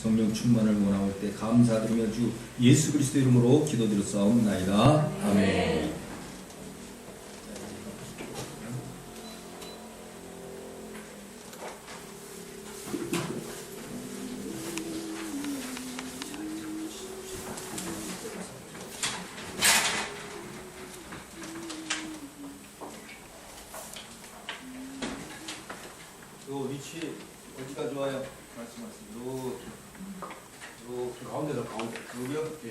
성령 충만을 원하올 때 감사드리며 주 예수 그리스도 이름으로 기도드렸사옵나이다. 아멘. 요 위치 어디가 좋아요? 말씀하세요. 이렇게 가운데다 가운데 여기요? 예.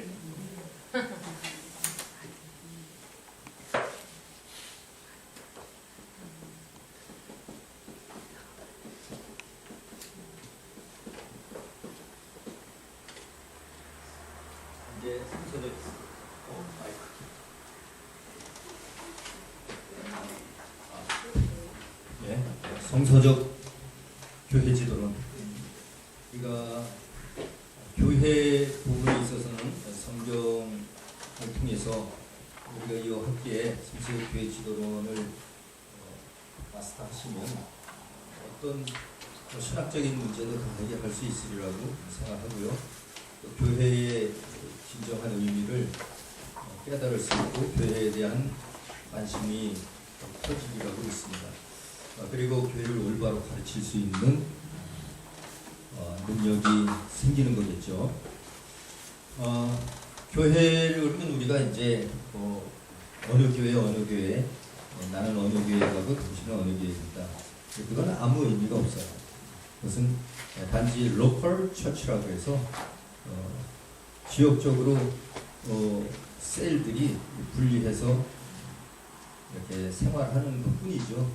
이제 순서대로 마이크. 예, 성서적 교회 지도론. 우리가 교회 부분에 있어서는 성경을 통해서 우리가 이 학기에 성서적 교회 지도론을 마스터하시면 어떤 신학적인 문제도 다 해결할 수 있으리라고 생각하고요. 또 교회의 진정한 의미를 깨달을 수 있고 교회에 대한 관심이 커지리라고 있습니다. 그리고 교회를 올바로 가르칠 수 있는 능력이 생기는 거겠죠. 교회를 그러면 우리가 이제 어느 교회 나는 어느 교회 가고 당신은 어느 교회에 있다. 그건 아무 의미가 없어요. 그것은 단지 로컬 처치라고 해서 지역적으로 셀들이 분리해서 이렇게 생활하는 것뿐이죠.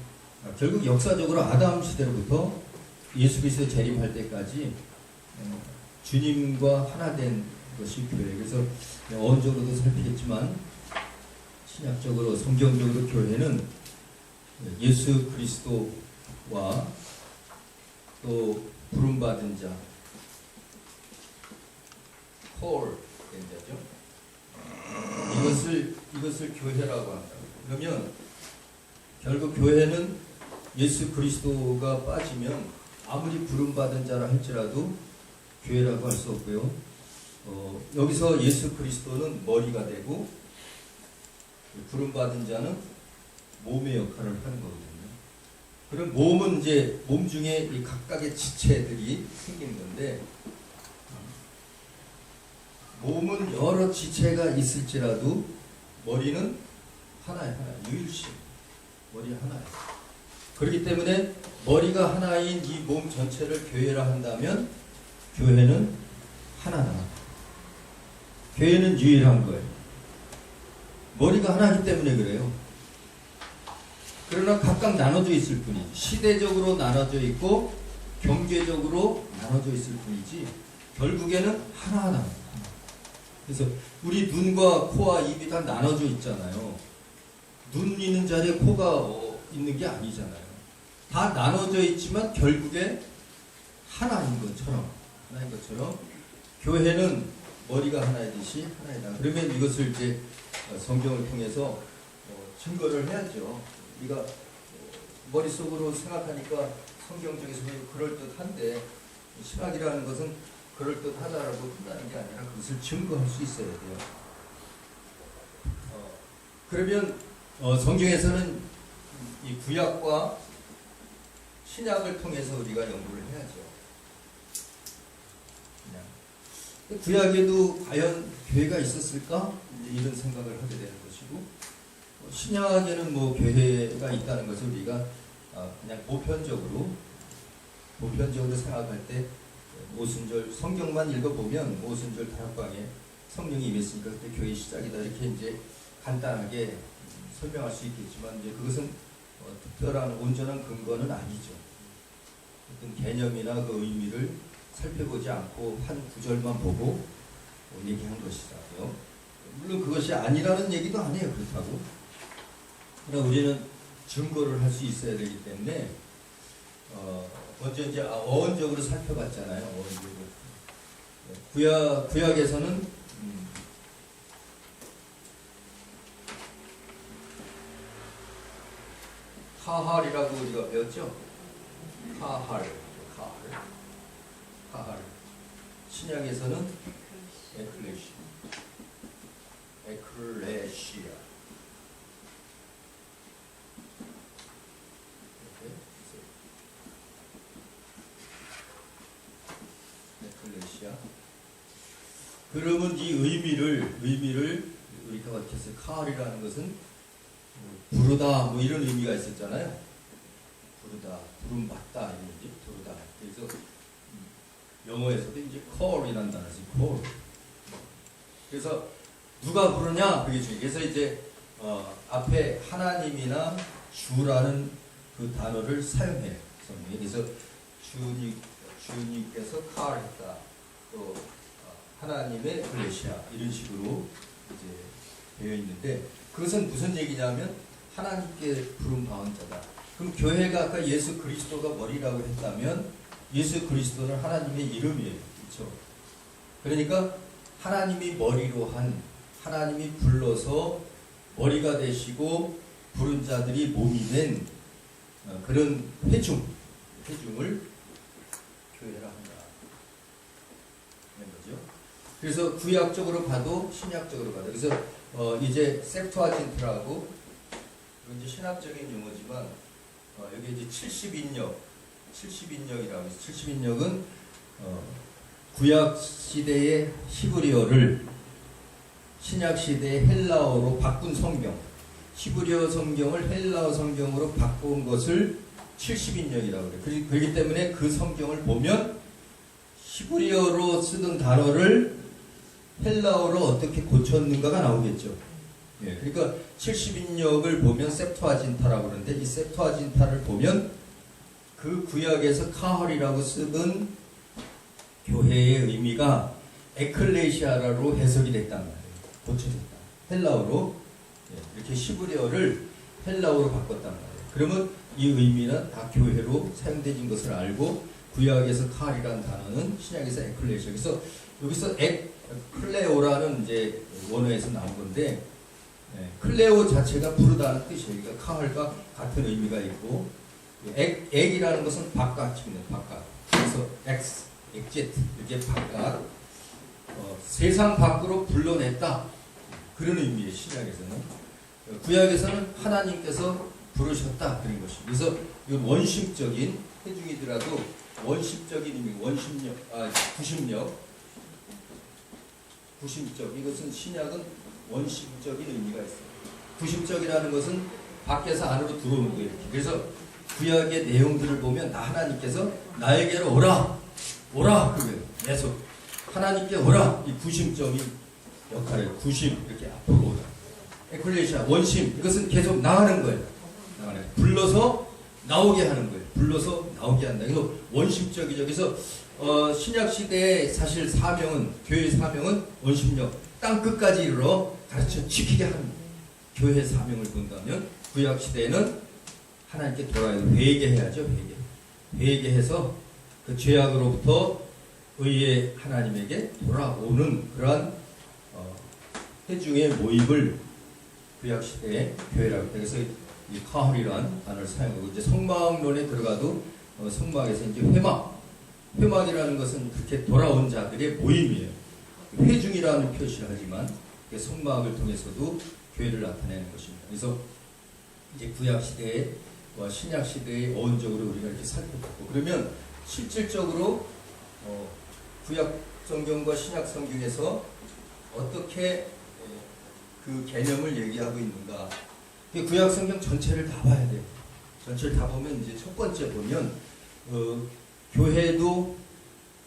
결국 역사적으로 아담 시대로부터 예수 그리스도 재림할 때까지 주님과 하나 된 것이 교회. 그래서 어원적으로도 살피겠지만 신약적으로 성경적으로 교회는 예수 그리스도와 또 부름받은 자, 콜 된 자죠. 이것을 교회라고 한다. 그러면 결국 교회는 예수 그리스도가 빠지면 아무리 부름받은 자라 할지라도 교회라고 할 수 없고요. 여기서 예수 그리스도는 머리가 되고 부름받은 자는 몸의 역할을 하는 거거든요. 그럼 몸은 이제 몸 중에 이 각각의 지체들이 생기는 건데 몸은 여러 지체가 있을지라도 머리는 하나예요. 유일신. 머리 하나예요. 그렇기 때문에 머리가 하나인 이 몸 전체를 교회라 한다면 교회는 하나다. 교회는 유일한 거예요. 머리가 하나이기 때문에 그래요. 그러나 각각 나눠져 있을 뿐이지. 시대적으로 나눠져 있고 경제적으로 나눠져 있을 뿐이지 결국에는 하나하나. 그래서 우리 눈과 코와 입이 다 나눠져 있잖아요. 눈 있는 자리에 코가 있는 게 아니잖아요. 다 나눠져 있지만 결국에 하나인 것처럼 교회는 머리가 하나이듯이 하나이다. 그러면 이것을 이제 성경을 통해서 증거를 해야죠. 우리가 머릿속으로 생각하니까 성경적에서 그럴듯한데 신학이라는 것은 그럴듯하다라고 한다는 게 아니라 그것을 증거할 수 있어야 돼요. 그러면 성경에서는 이 구약과 신약을 통해서 우리가 연구를 해야죠. 구약에도 과연 교회가 있었을까? 이런 생각을 하게 되는 것이고 신약에는 뭐 교회가 있다는 것을 우리가 그냥 보편적으로 생각할 때 모순절 성경만 읽어보면 모순절 다락방에 성령이 임했으니까 그때 교회 시작이다 이렇게 이제 간단하게 설명할 수 있겠지만 이제 그것은 특별한 온전한 근거는 아니죠. 어떤 개념이나 그 의미를 살펴보지 않고 한 구절만 보고 얘기한 것이라고요. 물론 그것이 아니라는 얘기도 아니에요. 그렇다고. 그러나 우리는 증거를 할 수 있어야 되기 때문에 먼저 이제 어원적으로 살펴봤잖아요. 어원적으로. 구약에서는 카할이라고 우리가 배웠죠. 카할. 신약에서는 에클레시아. 에클레시아. 에클레시아. 그러면 이 의미를 우리가 어떻게 했어요? 카알이라는 것은 부르다 뭐 이런 의미가 있었잖아요. 부르다, 부름 받다 이런 게 부르다. 그래서 영어에서도 이제 call이라는 단어지 call. 그래서 누가 부르냐 그게 중요해요. 그래서 이제 앞에 하나님이나 주라는 그 단어를 사용해요. 성경에. 그래서 주님께서 call했다. 또 하나님의 에클레시아 이런 식으로 이제 되어 있는데 그것은 무슨 얘기냐면 하나님께 부름 받은 자다. 그럼 교회가 아까 예수 그리스도가 머리라고 했다면 예수 그리스도는 하나님의 이름이에요. 그렇죠? 그러니까 하나님이 머리로 한 하나님이 불러서 머리가 되시고 부른 자들이 몸이 된 그런 회중을 교회라 한다. 거죠. 그래서 구약적으로 봐도 신약적으로 봐도 그래서 이제 셉투아진트라고 이제 신학적인 용어지만 여기 이제 70인역이라고 해서 70인역은 구약 시대의 히브리어를 신약 시대의 헬라어로 바꾼 성경, 히브리어 성경을 헬라어 성경으로 바꾼 것을 70인역이라고 그래요. 그렇기 때문에 그 성경을 보면 히브리어로 쓰던 단어를 헬라어로 어떻게 고쳤는가가 나오겠죠. 예, 그러니까 70인역을 보면 셉투아진타라고 그러는데 이 셉투아진타를 보면 그 구약에서 카헐이라고 쓰던 교회의 의미가 에클레시아라로 해석이 됐단 말이에요. 고쳐졌다. 헬라어로 이렇게 히브리어를 헬라어로 바꿨단 말이에요. 그러면 이 의미는 다 교회로 사용되는 것을 알고 구약에서 카헐이라는 단어는 신약에서 에클레시아. 그래서 여기서 클레오라는 이제 원어에서 나온 건데 클레오 자체가 부르다는 뜻이에요. 그러니까 카헐과 같은 의미가 있고 액이라는 것은 바깥입니다. 바깥. 그래서 엑제트 이렇게 바깥 세상 밖으로 불러냈다. 그런 의미의 신약에서는 구약에서는 하나님께서 부르셨다 그런 것입니다. 그래서 이건 원심적인 해중이더라도 원심적인 의미, 구심적 이것은 신약은 원심적인 의미가 있어요. 구심적이라는 것은 밖에서 안으로 들어오는 거예요. 그래서 구약의 내용들을 보면 하나님께서 나에게로 오라 그래요. 계속 하나님께 오라 이 구심적인 역할이에요. 구심 이렇게 앞으로 오라. 에클레시아 원심 이것은 계속 나가는 거예요. 불러서 나오게 하는 거예요. 불러서 나오게 한다. 그래서 원심적이죠. 그래서 신약 시대의 사실 사명은 교회의 사명은 원심력 땅 끝까지 이르러 가르쳐 지키게 하는 거예요. 교회의 사명을 본다면 구약 시대에는 하나님께 돌아야 회개해야죠. 회개해서 그 죄악으로부터 의의 하나님에게 돌아오는 그러한 회중의 모임을 구약 시대의 교회라고 해요. 그래서 이 카헐이라는 단어를 사용하고 이제 성막론에 들어가도 성막에서 이제 회막이라는 것은 그렇게 돌아온 자들의 모임이에요. 회중이라는 표시를 하지만 성막을 통해서도 교회를 나타내는 것입니다. 그래서 이제 구약 시대와 신약 시대의 어원적으로 우리가 이렇게 살펴보고 그러면 실질적으로 구약 성경과 신약 성경에서 어떻게 그 개념을 얘기하고 있는가? 구약 성경 전체를 다 봐야 돼요. 전체를 다 보면 이제 첫 번째 보면 교회도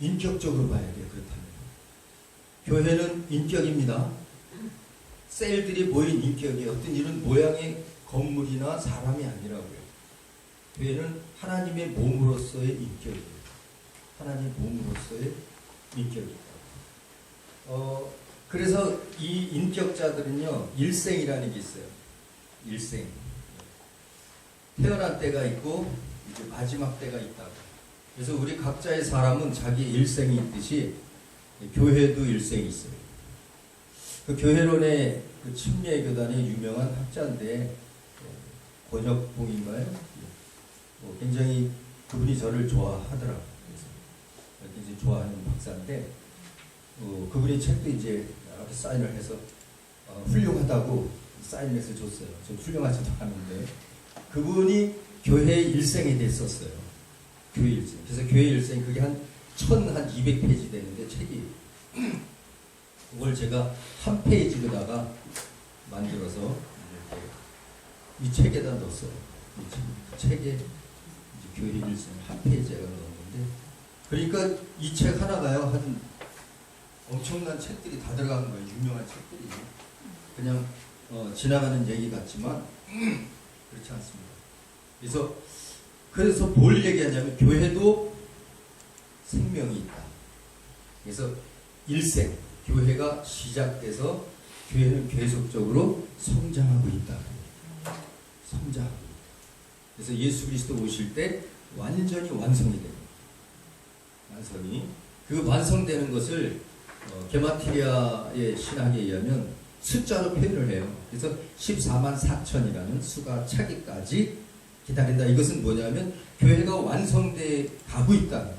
인격적으로 봐야 돼요. 그렇다면 교회는 인격입니다. 셀들이 모인 인격이 어떤 이런 모양의 건물이나 사람이 아니라고요. 교회는 하나님의 몸으로서의 인격이에요. 하나님의 몸으로서의 인격이다. 그래서 이 인격자들은요 일생이라는 게 있어요. 일생. 태어난 때가 있고 이제 마지막 때가 있다고. 그래서 우리 각자의 사람은 자기 일생이 있듯이 교회도 일생이 있어요. 그 교회론의 그 침례교단의 유명한 학자인데 권혁봉인가요? 굉장히 그분이 저를 좋아하더라고요. 그래서 이제 좋아하는 박사인데 그분이 책도 이제 이렇게 사인을 해서 훌륭하다고 사인을 해서 줬어요. 좀 훌륭하지도 않은데 그분이 교회 일생에 대해 썼어요. 교회 일생. 그래서 교회 일생 그게 한 1200페이지 되는데 책이 그걸 제가 한 페이지로다가 만들어서 이렇게 이 책에다 넣었어요. 이 책에 이제 교회 일생 한 페이지에 넣었는데 그러니까 이 책 하나가요 한 엄청난 책들이 다 들어가는 거예요. 유명한 책들이 그냥 지나가는 얘기 같지만 그렇지 않습니다. 그래서 뭘 얘기하냐면 교회도 생명이 있다. 그래서 일생 교회가 시작돼서 교회는 계속적으로 성장하고 있다. 성장하고 있다. 그래서 예수 그리스도 오실 때 완전히 완성이 됩니다. 완성이 그 완성되는 것을 게마트리아의 신학에 의하면 숫자로 표현을 해요. 그래서 14만 4천이라는 수가 차기까지 기다린다. 이것은 뭐냐면 교회가 완성돼 가고 있다.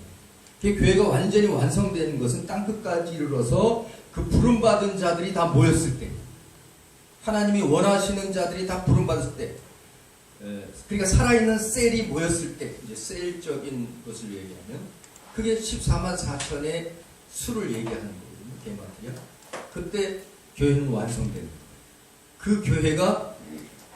교회가 완전히 완성되는 것은 땅끝까지 이르러서 그 부름받은 자들이 다 모였을 때, 하나님이 원하시는 자들이 다 부름받았을 때, 그러니까 살아있는 셀이 모였을 때, 이제 셀적인 것을 얘기하면 그게 14만 4천의 수를 얘기하는 거거든요. 게마트리아. 그때 교회는 완성됩니다. 그 교회가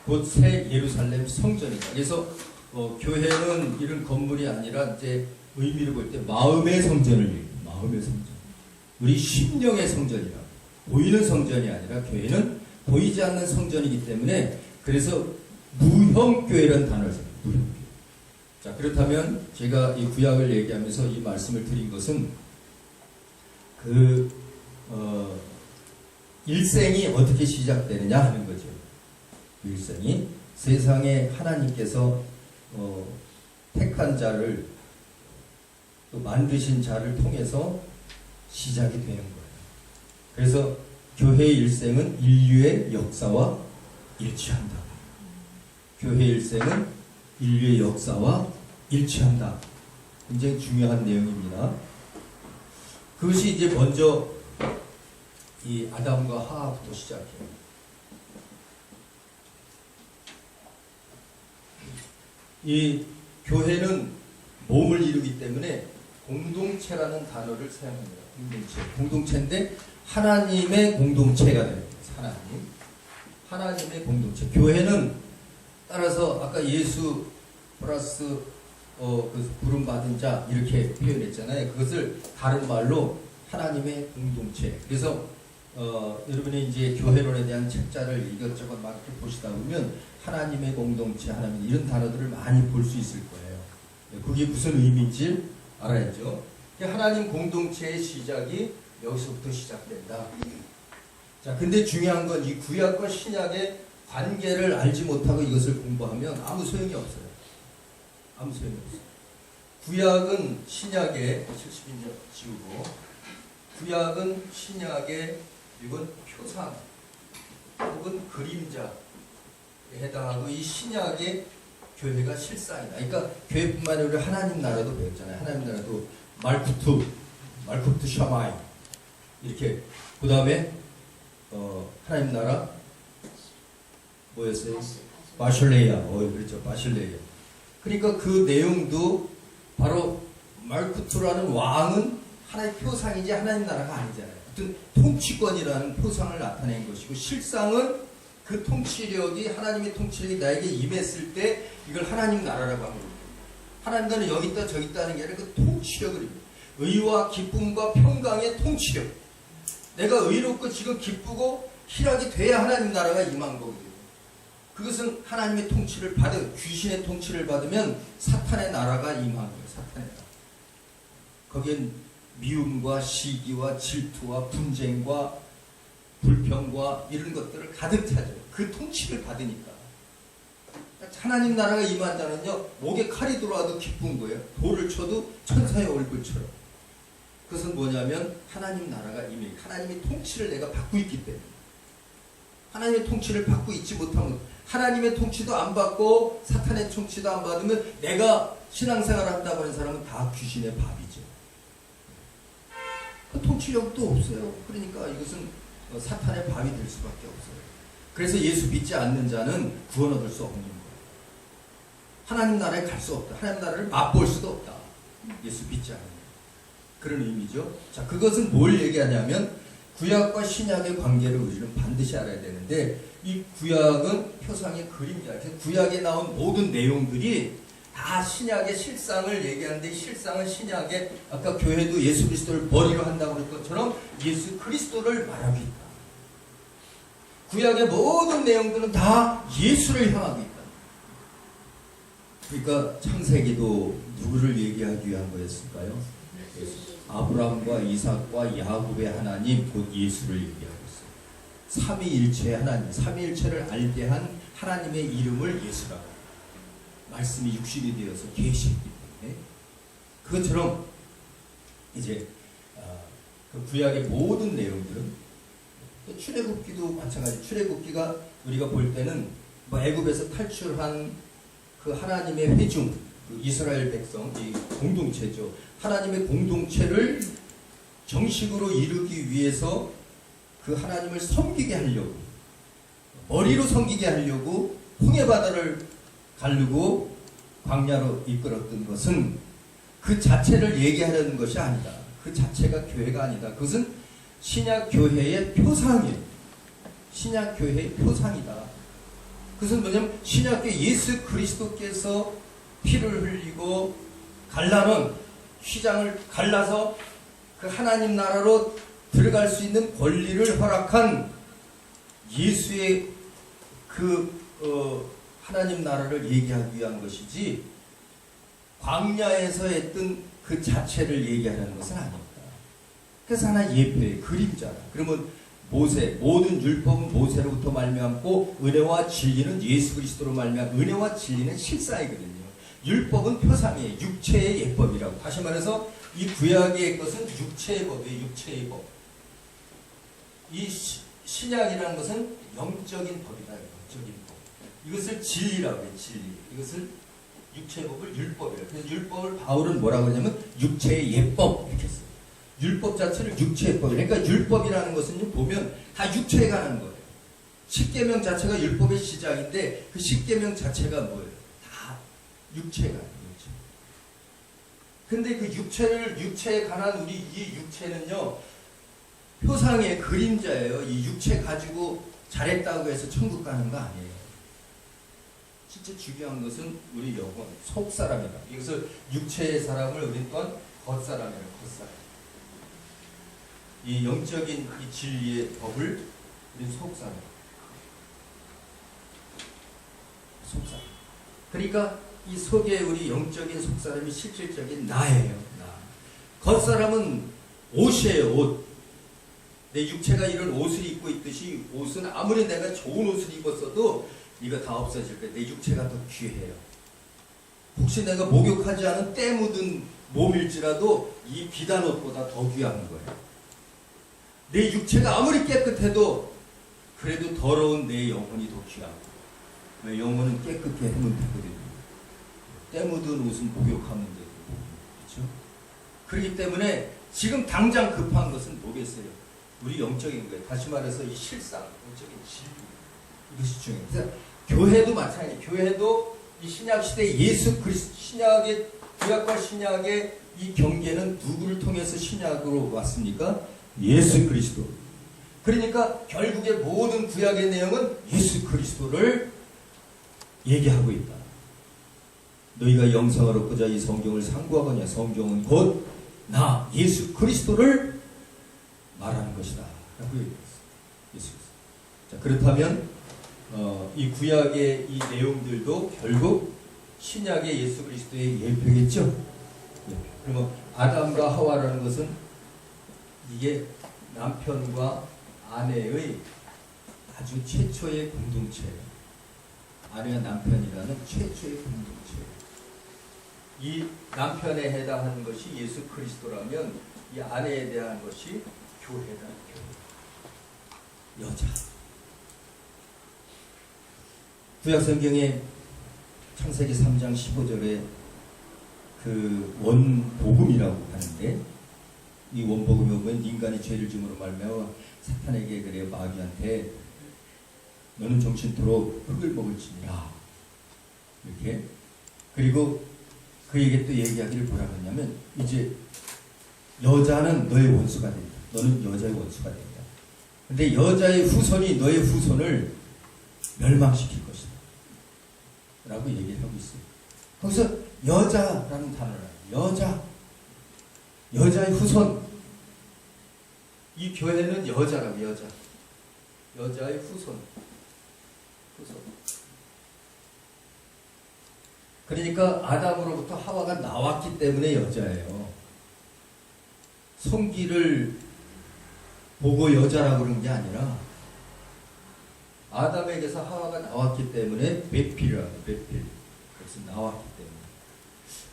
곧 새 예루살렘 성전이다. 그래서 교회는 이런 건물이 아니라 이제 의미를 볼 때 마음의 성전을 얘기해요. 마음의 성전. 우리 심령의 성전이라. 보이는 성전이 아니라 교회는 보이지 않는 성전이기 때문에 그래서 무형교회라는 단어를 써요. 무형교회. 자, 그렇다면 제가 이 구약을 얘기하면서 이 말씀을 드린 것은 일생이 어떻게 시작되느냐 하는 거죠. 일생이 세상에 하나님께서 택한 자를 또 만드신 자를 통해서 시작이 되는 거예요. 그래서 교회의 일생은 인류의 역사와 일치한다. 교회의 일생은 인류의 역사와 일치한다. 굉장히 중요한 내용입니다. 그것이 이제 먼저 이 아담과 하와부터 시작해요. 이 교회는 몸을 이루기 때문에 공동체라는 단어를 사용합니다. 공동체인데 하나님의 공동체가 됩니다. 하나님의 공동체. 교회는 따라서 아까 예수 플러스 그 부름받은 자 이렇게 표현했잖아요. 그것을 다른 말로 하나님의 공동체. 그래서 여러분이 이제 교회론에 대한 책자를 이것저것 막 이렇게 보시다 보면 하나님의 공동체, 하나님 이런 단어들을 많이 볼 수 있을 거예요. 그게 무슨 의미인지 알아야죠. 하나님 공동체의 시작이 여기서부터 시작된다. 자, 근데 중요한 건 이 구약과 신약의 관계를 알지 못하고 이것을 공부하면 아무 소용이 없어요. 아무 소용이 없어요. 구약은 신약의 70인자 지우고 구약은 신약의 이건 표상 혹은 그림자에 해당하고 이 신약의 교회가 실상이다. 그러니까 교회뿐만 아니라 하나님 나라도 배웠잖아요. 하나님 나라도 말쿠트 샤마이 이렇게 그 다음에 하나님 나라 뭐였어요? 바실레야. 그렇죠. 바실레야. 그러니까 그 내용도 바로 말쿠트라는 왕은 하나의 표상이지 하나님 나라가 아니잖아요. 어떤 통치권이라는 표상을 나타낸 것이고 실상은 그 통치력이 하나님의 통치력이 나에게 임했을 때 이걸 하나님 나라라고 합니다. 하나님 나라는 여기 있다 저기 있다는 게 아니라 그 통치력을 의와 기쁨과 평강의 통치력. 내가 의롭고 지금 기쁘고 희락이 돼야 하나님 나라가 임한 거거든요. 그것은 하나님의 통치를 귀신의 통치를 받으면 사탄의 나라가 임한 거예요. 사탄의 나라. 거기엔 미움과 시기와 질투와 분쟁과 불평과 이런 것들을 가득 차죠. 그 통치를 받으니까. 하나님 나라가 임한 자는요, 목에 칼이 들어와도 기쁜 거예요. 돌을 쳐도 천사의 얼굴처럼. 그것은 뭐냐면 하나님 나라가 임해. 하나님의 통치를 내가 받고 있기 때문에. 하나님의 통치를 받고 있지 못하면 하나님의 통치도 안 받고 사탄의 통치도 안 받으면 내가 신앙생활을 한다고 하는 사람은 다 귀신의 밥이죠. 통치력도 없어요. 그러니까 이것은 사탄의 밥이 될 수밖에 없어요. 그래서 예수 믿지 않는 자는 구원 얻을 수 없는 거예요. 하나님 나라에 갈 수 없다. 하나님 나라를 맛볼 수도 없다. 예수 믿지 않는 그런 의미죠. 자, 그것은 뭘 얘기하냐면 구약과 신약의 관계를 우리는 반드시 알아야 되는데, 이 구약은 표상의 그림자. 구약에 나온 모든 내용들이 다 신약의 실상을 얘기하는데, 실상은 신약의, 아까 교회도 예수 그리스도를 머리로 한다고 그럴 것처럼 예수 그리스도를 말하고 있다. 구약의 모든 내용들은 다 예수를 향하고 있다. 그러니까 창세기도 누구를 얘기하기 위한 거였을까요? 아브라함과 이삭과 야곱의 하나님, 곧 예수를 얘기하고 있어요. 삼위일체의 하나님, 삼위일체를 알게 한 하나님의 이름을 예수라고. 말씀이 육신이 되어서 계시기 때문에. 그것처럼 이제 그 구약의 모든 내용들은, 출애굽기도 마찬가지. 출애굽기가 우리가 볼 때는 애굽에서 탈출한 그 하나님의 회중, 그 이스라엘 백성, 이 공동체죠. 하나님의 공동체를 정식으로 이루기 위해서 그 하나님을 섬기게 하려고, 머리로 섬기게 하려고 홍해 바다를 가르고 광야로 이끌었던 것은 그 자체를 얘기하려는 것이 아니다. 그 자체가 교회가 아니다. 그것은 신약 교회의 표상이에요. 신약 교회의 표상이다. 그것은 뭐냐면 신약교회 예수 그리스도께서 피를 흘리고 갈라놓은 휘장을 갈라서 그 하나님 나라로 들어갈 수 있는 권리를 허락한 예수의 하나님 나라를 얘기하기 위한 것이지, 광야에서 했던 그 자체를 얘기하는 것은 아닙니다. 그래서 하나 예표의 그림자다. 그러면 모세, 모든 율법은 모세로부터 말미암고 은혜와 진리는 예수 그리스도로 말미암고, 은혜와 진리는 실상이거든요. 율법은 표상이에요. 육체의 예법이라고. 다시 말해서 이 구약의 것은 육체의 법이에요. 육체의 법. 이 신약이라는 것은 영적인 법이다. 영적인 법. 이것을 진리라고 해요. 진리. 이것을 육체의 법을 율법이라고. 그래서 율법을 바울은 뭐라고 하냐면 육체의 예법 이렇게 했어요. 율법 자체를 육체의 법이에요. 그러니까 율법이라는 것은 보면 다 육체에 관한 거예요. 십계명 자체가 율법의 시작인데, 그 십계명 자체가 뭐예요? 다 육체에 관한 거죠. 근데 그 육체에 관한 우리 이 육체는요, 표상의 그림자예요. 이 육체 가지고 잘했다고 해서 천국 가는 거 아니에요. 진짜 중요한 것은 우리 영혼, 속사람이다. 이것을 육체의 사람을 우리 또한 겉사람이라고, 겉사람. 이 영적인 이 진리의 법을 우리 속사람. 속사람. 그러니까 이 속에 우리 영적인 속사람이 실질적인 나예요. 나. 겉사람은 옷이에요. 옷. 내 육체가 이런 옷을 입고 있듯이, 옷은 아무리 내가 좋은 옷을 입었어도 이거 다 없어질 거예요. 내 육체가 더 귀해요. 혹시 내가 목욕하지 않은 때 묻은 몸일지라도 이 비단 옷보다 더 귀한 거예요. 내 육체가 아무리 깨끗해도 그래도 더러운 내 영혼이 더 귀하고. 왜? 영혼은 깨끗게 하면 되거든요. 때 묻은 옷은 목욕하면 되고. 그렇죠? 그렇기 때문에 지금 당장 급한 것은 뭐겠어요? 우리 영적인 거예요. 다시 말해서 이 실상, 영적인 진리. 이것이 중요해요. 그래서 교회도 마찬가지예요. 교회도 이 신약 시대에 예수 그리스도, 신약의, 구약과 신약의 이 경계는 누구를 통해서 신약으로 왔습니까? 예수 그리스도. 그러니까 결국에 모든 구약의 내용은 예수 그리스도를 얘기하고 있다. 너희가 영생을 얻고자 이 성경을 상고하거냐. 성경은 곧 나 예수 그리스도를 말하는 것이다. 라고 얘기했어요. 예수 그리스도. 자, 그렇다면 이 구약의 이 내용들도 결국 신약의 예수 그리스도의 예표겠죠. 예표. 그러면 아담과 하와라는 것은 이게 남편과 아내의 아주 최초의 공동체예요. 아내와 남편이라는 최초의 공동체. 이 남편에 해당하는 것이 예수 그리스도라면 이 아내에 대한 것이 교회다. 교회. 여자. 구약성경에 창세기 3장 15절에 그 원복음이라고 하는데, 이 원복음에 보면 인간이 죄를 지음으로 말미암아 사탄에게 그래요. 마귀한테 너는 정신토록 흙을 먹을지니라. 이렇게. 그리고 그에게 또 얘기하기를 뭐라고 했냐면 이제 여자는 너의 원수가 된다. 너는 여자의 원수가 된다. 근데 여자의 후손이 너의 후손을 멸망시킬 것이다. 라고 얘기를 하고 있어요. 거기서 여자라는 단어를 여자의 후손. 이 교회는 여자라고 여자의 후손. 그러니까 아담으로부터 하와가 나왔기 때문에 여자예요. 성기를 보고 여자라고 그런 게 아니라 아담에게서 하와가 나왔기 때문에 배필이라고 배필. 그래서 나왔기 때문에.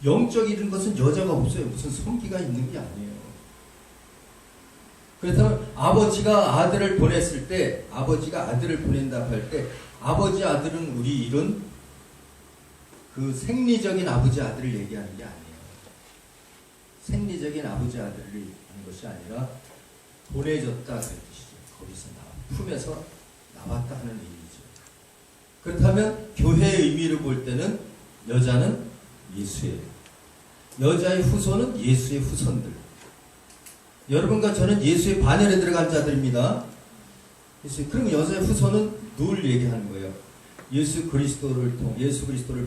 영적 이런 것은 여자가 없어요. 무슨 성기가 있는 게 아니에요. 그래서 아버지가 아들을 보냈을 때, 아버지가 아들을 보낸다고 할 때, 아버지 아들은 우리 이런 그 생리적인 아버지 아들을 얘기하는 게 아니에요. 생리적인 아버지 아들을 하는 것이 아니라 보내졌다 그런 뜻이죠. 거기서 품에서 나왔다 하는 의미죠. 그렇다면 교회의 의미를 볼 때는 여자는 예수예요. 여자의 후손은 예수의 후손들. 여러분과 저는 예수의 반열에 들어간 자들입니다. 그럼 여자의 후손은 늘 얘기하는 거예요. 예수 그리스도를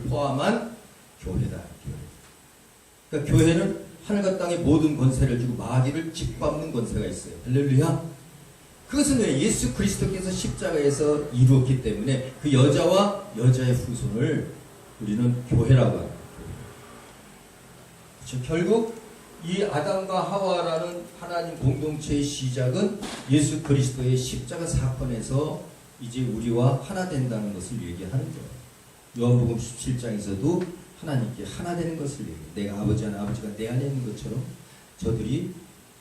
포함한 교회다. 교회. 그러니까 교회는 하늘과 땅의 모든 권세를 주고 마귀를 짓밟는 권세가 있어요. 할렐루야. 그것은 왜? 예수 그리스도께서 십자가에서 이루었기 때문에 그 여자와 여자의 후손을 우리는 교회라고 합니다. 그렇죠? 결국 이 아담과 하와라는 하나님 공동체의 시작은 예수 그리스도의 십자가 사건에서 이제 우리와 하나 된다는 것을 얘기하는 거예요. 요한복음 17장에서도 하나님께 하나 되는 것을 얘기해요. 내가 아버지 안에 아버지가 내 안에 있는 것처럼 저들이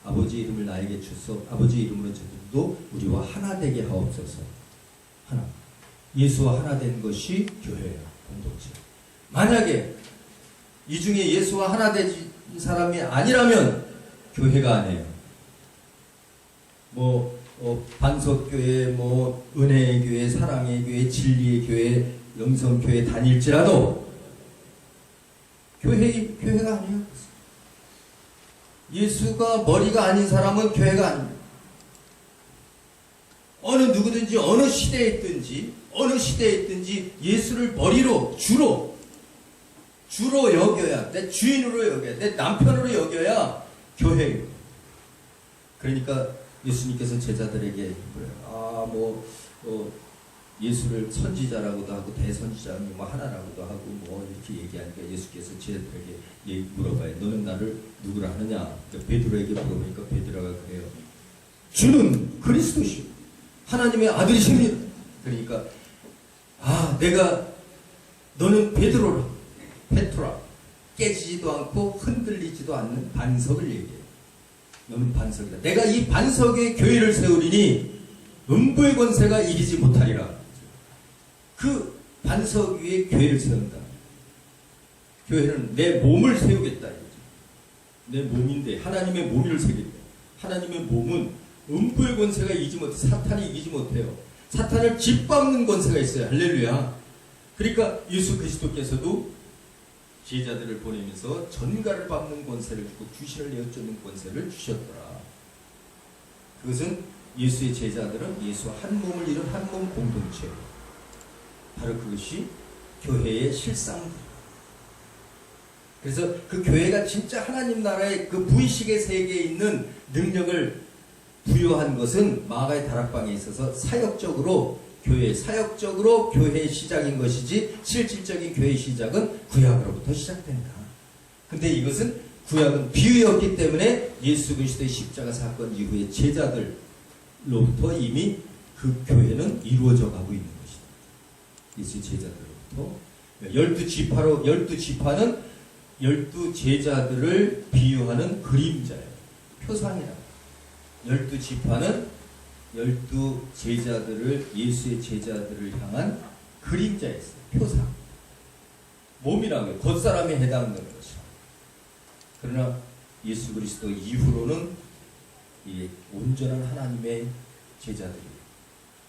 아버지의 이름을 나에게 주소 아버지의 이름으로 저들도 우리와 하나 되게 하옵소서. 하나. 예수와 하나 된 것이 교회예요. 공동체. 만약에 이 중에 예수와 하나 된 사람이 아니라면 교회가 아니에요. 반석교회, 은혜의 교회, 사랑의 교회, 진리의 교회, 영성교회 다닐지라도 교회가 아니에요. 예수가 머리가 아닌 사람은 교회가 아닙니다. 어느 누구든지 어느 시대에 있든지 예수를 머리로 주로 여겨야, 내 주인으로 여겨야, 내 남편으로 여겨야 교회예요. 그러니까 예수님께서 제자들에게 예수를 선지자라고도 하고 대선지자는 하나라고도 하고 이렇게 얘기하니까 예수께서 제자들에게 물어봐요. 너는 나를 누구라 하느냐? 베드로에게 물어보니까 베드로가 그래요. 주는 그리스도시오. 하나님의 아들이십니다. 그러니까 너는 베드로라. 페트라. 깨지지도 않고 흔들리지도 않는 반석을 얘기해요. 너는 반석이다. 내가 이 반석에 교회를 세우리니 음부의 권세가 이기지 못하리라. 그 반석 위에 교회를 세운다. 교회는 내 몸을 세우겠다. 내 몸인데 하나님의 몸을 세우겠다. 하나님의 몸은 음부의 권세가 이기지 못해. 사탄이 이기지 못해요. 사탄을 짓밟는 권세가 있어요. 할렐루야. 그러니까 예수 그리스도께서도 제자들을 보내면서 전가를 밟는 권세를 주고 귀신을 내어쫓는 권세를 주셨더라. 그것은 예수의 제자들은 예수와 한 몸을 이룬 한 몸 공동체예요. 바로 그것이 교회의 실상입니다. 그래서 그 교회가 진짜 하나님 나라의 그 무의식의 세계에 있는 능력을 부여한 것은 마가의 다락방에 있어서 사역적으로 교회의 시작인 것이지 실질적인 교회의 시작은 구약으로부터 시작된다. 근데 이것은 구약은 비유였기 때문에 예수 그리스도의 십자가 사건 이후에 제자들로부터 이미 그 교회는 이루어져 가고 있는 것이다. 예수의 제자들로부터 12지파는 12제자들을 비유하는 그림자예요. 표상이다. 12지파는 12제자들을 예수의 제자들을 향한 그림자였어요. 표상. 몸이라고 해요. 겉사람에 해당되는 것이죠. 그러나 예수 그리스도 이후로는 이 온전한 하나님의 제자들이.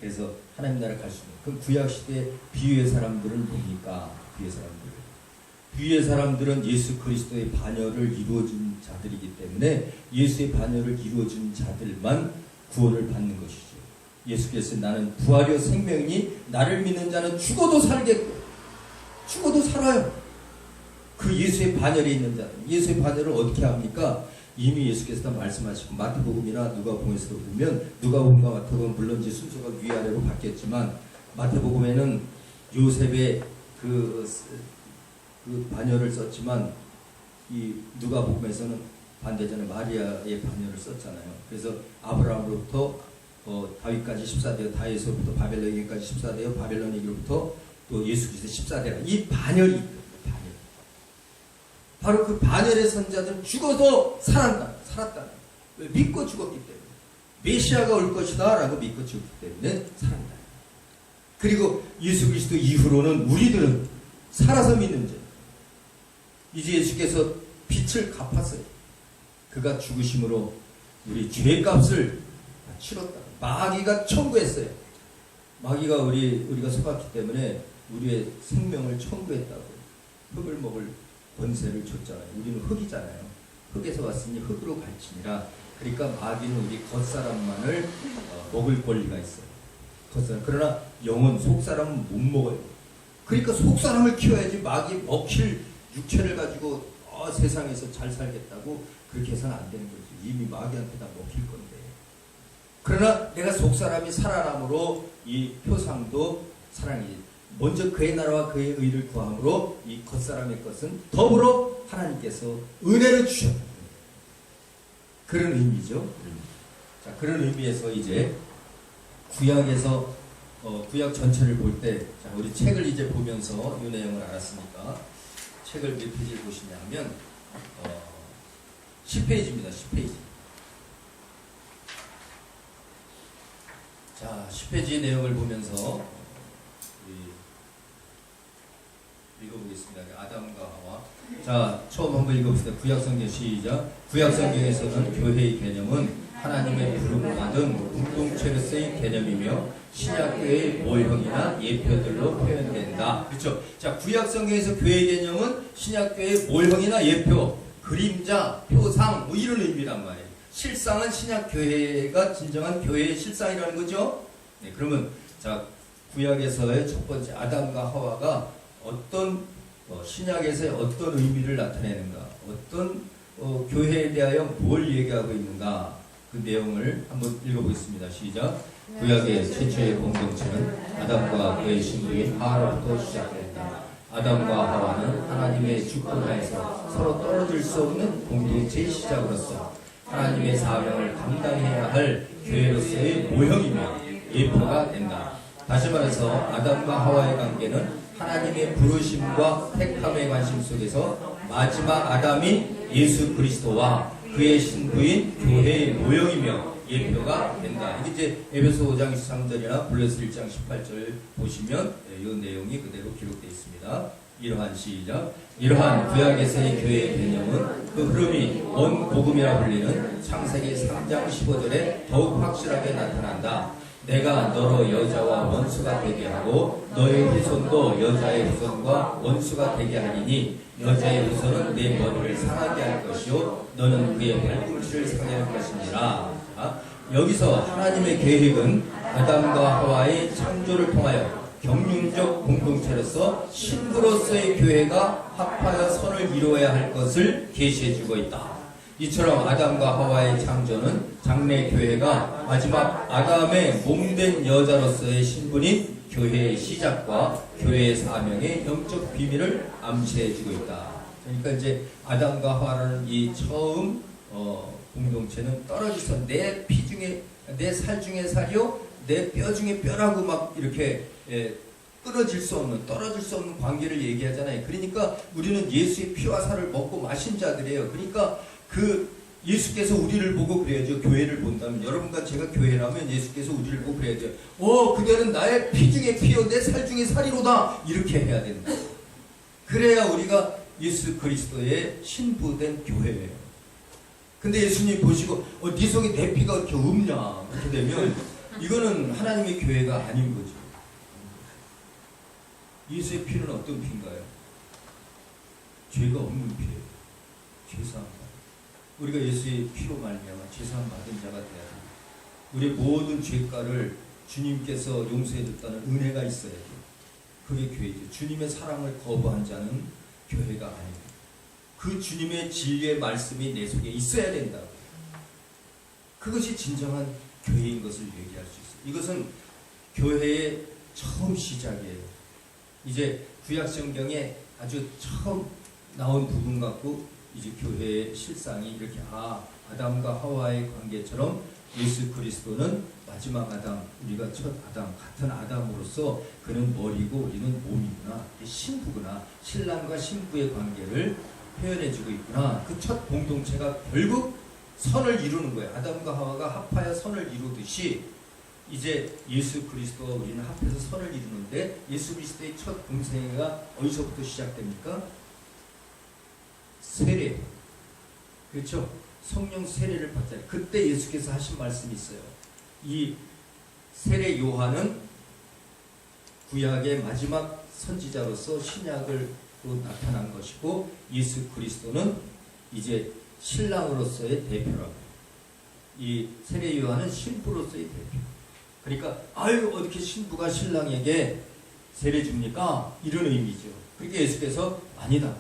그래서 하나님 나라를 갈 수 있는. 그 구약 시대 비유의 사람들은 뭡니까? 비유의 사람들은 예수 그리스도의 반열을 이루어진 자들이기 때문에 예수의 반열을 이루어진 자들만 구원을 받는 것이죠. 예수께서 나는 부활이요 생명이니 나를 믿는 자는 죽어도 살겠고 죽어도 살아요. 그 예수의 반열에 있는 자, 예수의 반열을 어떻게 합니까? 이미 예수께서 다 말씀하시고 마태복음이나 누가복음에서 보면 누가복음과 마태복음 물론 이제 순서가 위아래로 바뀌었지만 마태복음에는 요셉의 그 반열을 썼지만 이 누가복음에서는 반대전에 마리아의 반열을 썼잖아요. 그래서 아브라함으로부터 다윗까지 14대요, 다윗으로부터 바벨론에게까지 14대요, 바벨론에게로부터 또 예수 그리스도 14대라. 이 반열이 반열. 바로 그 반열의 선자들은 죽어서 살았다. 왜? 믿고 죽었기 때문에. 메시아가 올 것이다 라고 믿고 죽었기 때문에 살았다. 그리고 예수 그리스도 이후로는 우리들은 살아서 믿는 자. 이제 예수께서 빛을 갚았어요. 그가 죽으심으로 우리 죄값을 치렀다. 마귀가 청구했어요. 마귀가 우리가 속았기 때문에 우리의 생명을 청구했다고. 흙을 먹을 권세를 줬잖아요. 우리는 흙이잖아요. 흙에서 왔으니 흙으로 갈지니라. 그러니까 마귀는 우리 겉사람만을 먹을 권리가 있어요. 겉사람. 그러나 영혼 속사람은 못 먹어요. 그러니까 속사람을 키워야지 마귀 먹힐 육체를 가지고 세상에서 잘 살겠다고 그렇게 해서는 안 되는 거죠. 이미 마귀한테 다 먹힐 건데. 그러나 내가 속사람이 살아남으로 이 표상도 사랑이지. 먼저 그의 나라와 그의 의를 구함으로 이 겉사람의 것은 더불어 하나님께서 은혜를 주셨다. 그런 의미죠. 자, 그런 의미에서 이제 구약에서 구약 전체를 볼 때, 자, 우리 책을 이제 보면서 이 내용을 알았으니까 책을 몇 페이지를 보시냐면 10페이지입니다. 10페이지. 자, 10페이지 내용을 보면서 읽어보겠습니다. 아담과 하와. 자, 처음 한번 읽어봅시다. 구약성경 시작. 구약성경에서는 교회의 개념은 하나님의 부름을 받은 공동체로서의 개념이며 신약교회의 모형이나 예표들로 표현된다. 그렇죠? 자, 구약성경에서 교회 개념은 신약교회의 모형이나 예표, 그림자, 표상 뭐 이런 의미란 말이에요. 실상은 신약교회가 진정한 교회의 실상이라는 거죠. 네, 그러면 자, 구약에서의 첫 번째 아담과 하와가 어떤 신약에서의 어떤 의미를 나타내는가, 어떤 교회에 대하여 뭘 얘기하고 있는가, 그 내용을 한번 읽어보겠습니다. 시작. 구약의 최초의 공동체는 아담과 그의 신부인 하와로부터 시작된다. 아담과 하와는 하나님의 주권하에서 서로 떨어질 수 없는 공동체의 시작으로서 하나님의 사명을 감당해야 할 교회로서의 모형이며 예표가 된다. 다시 말해서 아담과 하와의 관계는 하나님의 부르심과 택함의 관심 속에서 마지막 아담이 예수 그리스도와 그의 신부인 교회의 모형이며 예표가 된다. 이게 이제 에베소 5장 13절이나 블레스 1장 18절 보시면 이 내용이 그대로 기록되어 있습니다. 이러한 구약에서의 교회의 개념은 그 흐름이 원복음이라 불리는 창세기 3장 15절에 더욱 확실하게 나타난다. 내가 너로 여자와 원수가 되게 하고 너의 후손도 여자의 후손과 원수가 되게 하리니 여자의 후손은 내 머리를 상하게 할 것이요 너는 그의 발꿈치를 상하게 할 것이니라. 여기서 하나님의 계획은 아담과 하와의 창조를 통하여 경륜적 공동체로서 신부로서의 교회가 합하여 선을 이루어야 할 것을 계시해주고 있다. 이처럼 아담과 하와의 창조는 장래 교회가 마지막 아담의 몸된 여자로서의 신분인 교회의 시작과 교회의 사명의 영적 비밀을 암시해주고 있다. 그러니까 이제 아담과 하와라는 이 처음 공동체는 떨어져서 내 피 중에 내 살 중에 살이요 내 뼈 중에 뼈라고 막 이렇게 떨어질 수 없는 관계를 얘기하잖아요. 그러니까 우리는 예수의 피와 살을 먹고 마신 자들이에요. 그러니까 그 예수께서 우리를 보고 그래야죠. 교회를 본다면 여러분과 제가 교회라면 예수께서 우리를 보고 그래야 돼요. 그대는 나의 피 중에 피요 내 살 중에 살이로다. 이렇게 해야 된다. 그래야 우리가 예수 그리스도의 신부된 교회예요. 근데 예수님 보시고 네 속에 내 피가 이렇게 없냐 그렇게 되면 이거는 하나님의 교회가 아닌 거죠. 예수의 피는 어떤 피인가요? 죄가 없는 피예요. 죄사함. 우리가 예수의 피로 말미암아 죄사함 받은 자가 되어야 됩니다. 우리의 모든 죄가를 주님께서 용서해 줬다는 은혜가 있어야 돼요. 그게 교회죠. 주님의 사랑을 거부한 자는 교회가 아닙니다. 그 주님의 진리의 말씀이 내 속에 있어야 된다. 그것이 진정한 교회인 것을 얘기할 수 있어요. 이것은 교회의 처음 시작이에요. 이제 구약성경에 아주 처음 나온 부분 갖고 이제 교회의 실상이 이렇게 아담과 하와의 관계처럼 예수 그리스도는 마지막 아담, 우리가 첫 아담, 같은 아담으로서 그는 머리고 우리는 몸이구나, 신부구나, 신랑과 신부의 관계를 표현해주고 있구나. 그 첫 공동체가 결국 선을 이루는 거예요. 아담과 하와가 합하여 선을 이루듯이 이제 예수 그리스도와 우리는 합해서 선을 이루는데 예수 그리스도의 첫 공생애가 어디서부터 시작됩니까? 세례. 그렇죠? 성령 세례를 받잖아요. 그때 예수께서 하신 말씀이 있어요. 이 세례 요한은 구약의 마지막 선지자로서 신약을 또 나타난 것이고 예수 그리스도는 이제 신랑으로서의 대표라고. 이 세례 요한은 신부로서의 대표. 그러니까 아유 어떻게 신부가 신랑에게 세례 줍니까? 이런 의미죠. 그러니까 예수께서 아니다.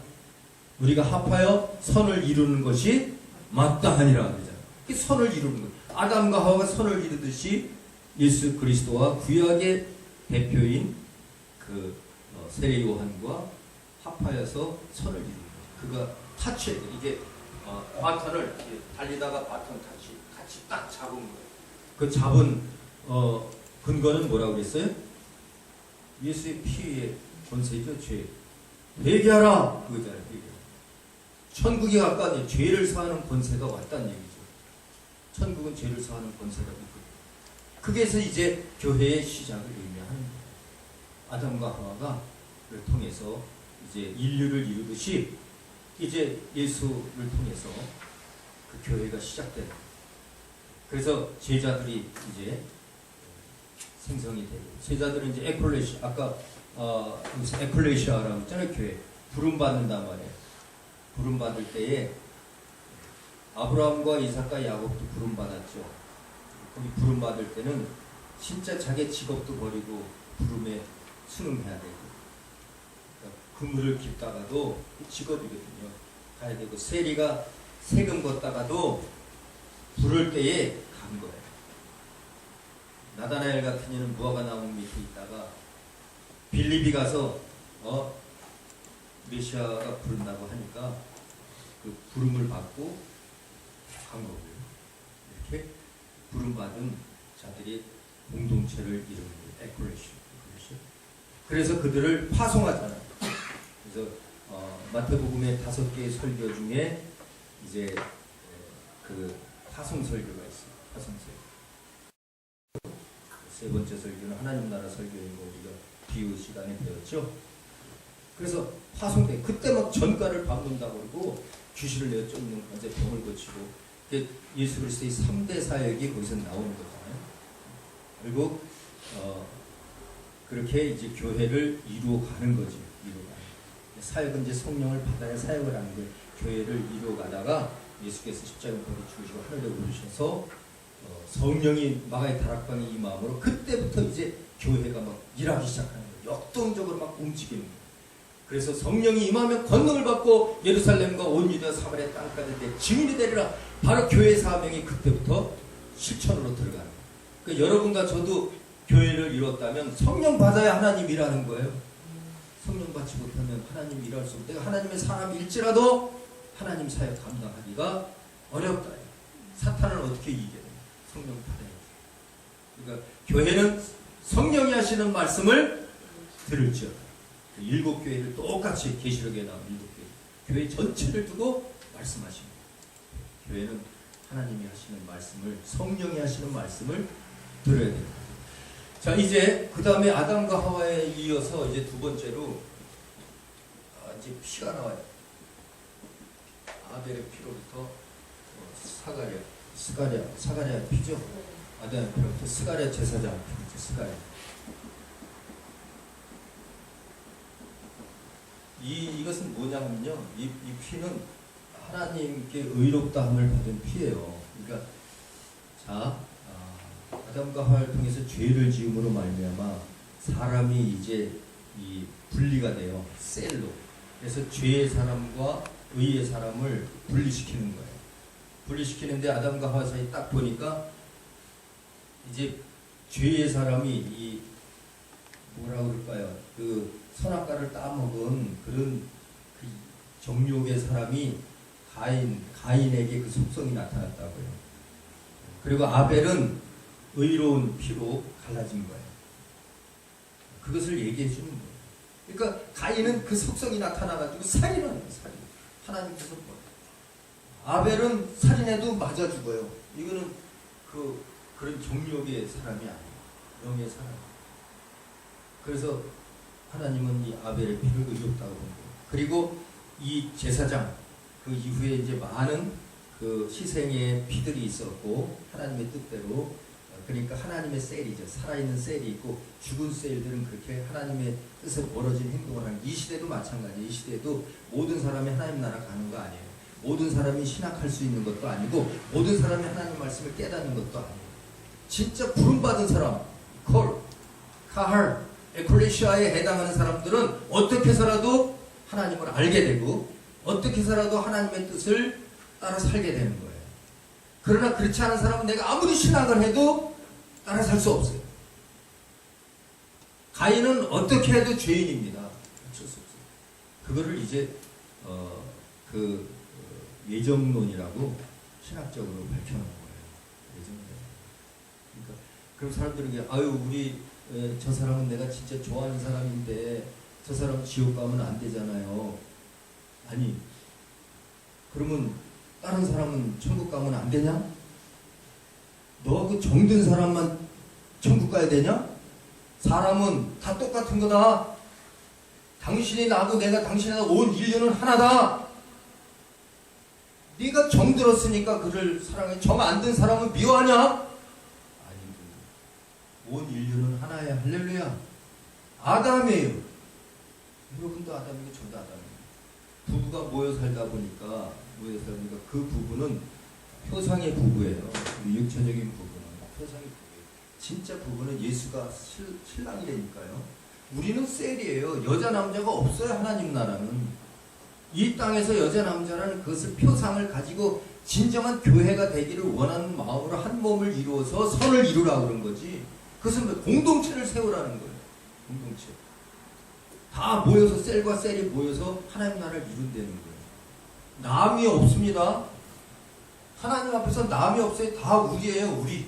우리가 합하여 선을 이루는 것이 마땅하니라 그러잖아요. 선을 이루는 거예요. 아담과 하와가 선을 이루듯이 예수 그리스도와 구약의 대표인 그 세례 요한과 합하여서 선을 이루는 거예요. 그가 타치해 이게 바톤을 달리다가 바톤 타치 같이 딱 잡은 거예요. 그 잡은 근거는 뭐라고 그랬어요? 예수의 피의 권세죠. 죄 회개하라 그거잖아요. 회개. 천국에 가까운 죄를 사하는 권세가 왔다는 얘기죠. 천국은 죄를 사하는 권세가 있거든요. 그게서 이제 교회의 시작을 의미하는 거예요. 아담과 하와가 를 통해서 이제 인류를 이루듯이 이제 예수를 통해서 그 교회가 시작되는 거예요. 그래서 제자들이 이제 생성이 되고 제자들은 이제 에클레시아 아까 에클레시아라고 했잖아요. 교회 부름 받는단 말이에요. 부름 받을 때에 아브라함과 이삭과 야곱도 부름 받았죠. 거기 부름 받을 때는 진짜 자기 직업도 버리고 부름에 순응해야 되고 그러니까 그물을 깁다가도 직업이거든요. 가야 되고 세리가 세금 걷다가도 부를 때에 간 거예요. 나다나엘 같은 이는 무화과 나무 밑에 있다가 빌립이 가서 메시아가 부른다고 하니까 그 부름을 받고 간 거고요. 이렇게 부름받은 자들이 공동체를 이루는 거예요. 에클레시아. 그래서 그들을 파송하잖아요. 그래서 마태복음의 5개의 설교 중에 이제 그 파송 설교가 있어요. 파송 설교. 세 번째 설교는 하나님 나라 설교인 거 우리가 비유 시간에 배웠죠. 그래서 파송돼. 그때 막 전가를 밟는다고 그러고 귀신을 내어 쫓는 건데 병을 고치고 예수 그리스도의 3대 사역이 거기서 나오는 거잖아요. 그리고 그렇게 이제 교회를 이루어가는 거죠. 사역은 이제 성령을 받아야 사역을 하는 거예요. 교회를 이루어가다가 예수께서 십자가에 거기 죽으시고 하늘에 오르셔서 성령이 마가의 다락방에 임함으로 그때부터 이제 교회가 막 일하기 시작하는 거예요. 역동적으로 막 움직이는 거예요. 그래서 성령이 임하면 권능을 받고 예루살렘과 온 유대와 사마리아 땅까지 내 증인이 되리라. 바로 교회 사명이 그때부터 실천으로 들어가는 거예요. 그러니까 여러분과 저도 교회를 이뤘다면 성령 받아야 하나님 일하는 거예요. 성령 받지 못하면 하나님 일할 수 없고 내가 하나님의 사람일지라도 하나님 사역 감당하기가 어렵다. 사탄은 어떻게 이겨요? 성령 받아야지. 그러니까 교회는 성령이 하시는 말씀을 들을지어다. 7교회를 똑같이 계시록에 나온 7교회 교회 전체를 두고 말씀하십니다. 교회는 하나님이 하시는 말씀을 성령이 하시는 말씀을 들어야 됩니다. 자 이제 그 다음에 아담과 하와에 이어서 이제 두 번째로 이제 피가 나와요. 아벨의 피로부터 사가랴 피죠. 아담의 피로부터 스가랴 제사장 피죠. 스가랴. 이것은 뭐냐면요. 이 피는 하나님께 의롭다함을 받은 피예요. 그러니까 아담과 하와를 통해서 죄를 지음으로 말미암아 사람이 이제 이 분리가 돼요. 셀로. 그래서 죄의 사람과 의의 사람을 분리시키는 거예요. 분리시키는데 아담과 하와 사이 딱 보니까 이제 죄의 사람이 이 뭐라 그럴까요? 그 선악과를 따먹은 그런 그 정욕의 사람이 가인에게 그 속성이 나타났다고요. 그리고 아벨은 의로운 피로 갈라진 거예요. 그것을 얘기해 주는 거예요. 그러니까 가인은 그 속성이 나타나가지고 살인하는 거예요. 살인. 하나님께서 뭐 아벨은 살인해도 맞아 죽어요. 이거는 그런 정욕의 사람이 아니에요. 영의 사람. 그래서 하나님은 이 아벨의 피를 의롭다고 본 거예요. 그리고 이 제사장 그 이후에 이제 많은 그 희생의 피들이 있었고 하나님의 뜻대로 그러니까 하나님의 셀이죠. 살아있는 셀이 있고 죽은 셀들은 그렇게 하나님의 뜻에 멀어진 행동을 하는 이 시대도 마찬가지예요. 이 시대도 모든 사람이 하나님 나라 가는 거 아니에요. 모든 사람이 신학할 수 있는 것도 아니고 모든 사람이 하나님 말씀을 깨닫는 것도 아니에요. 진짜 부름받은 사람 카할, 에클레시아에 해당하는 사람들은 어떻게 해서라도 하나님을 알게 되고 어떻게 해서라도 하나님의 뜻을 따라 살게 되는 거예요. 그러나 그렇지 않은 사람은 내가 아무리 신학을 해도 따라 살 수 없어요. 가인은 어떻게 해도 죄인입니다. 어쩔 수 없어요. 그거를 이제 예정론이라고 신학적으로 밝혀놓은 거예요. 예정론. 그러니까 그럼 사람들에게 우리 저 사람은 내가 진짜 좋아하는 사람인데 저 사람 지옥 가면 안 되잖아요. 아니 그러면 다른 사람은 천국 가면 안 되냐? 너 그 정든 사람만 천국 가야 되냐? 사람은 다 똑같은 거다. 당신이 나고 내가 당신이나 온 인류는 하나다. 네가 정들었으니까 그를 사랑해. 정 안 든 사람은 미워하냐? 아니, 온 인류는 하나야. 할렐루야. 아담이에요. 여러분도 아담이고 저도 아담이에요. 부부가 모여 살다 보니까 그 부부는 표상의 부부예요. 육체적인 부부는 표상의 부부예요. 진짜 부부는 예수가 신랑이라니까요. 우리는 셀이에요. 여자 남자가 없어요. 하나님 나라는. 이 땅에서 여자 남자라는 그것을 표상을 가지고 진정한 교회가 되기를 원하는 마음으로 한 몸을 이루어서 선을 이루라고 그런 거지. 그것은 공동체를 세우라는 거예요. 공동체. 다 모여서 셀과 셀이 모여서 하나님 나라를 이룬다는 거예요. 남이 없습니다. 하나님 앞에서 남이 없어요. 다 우리예요. 우리.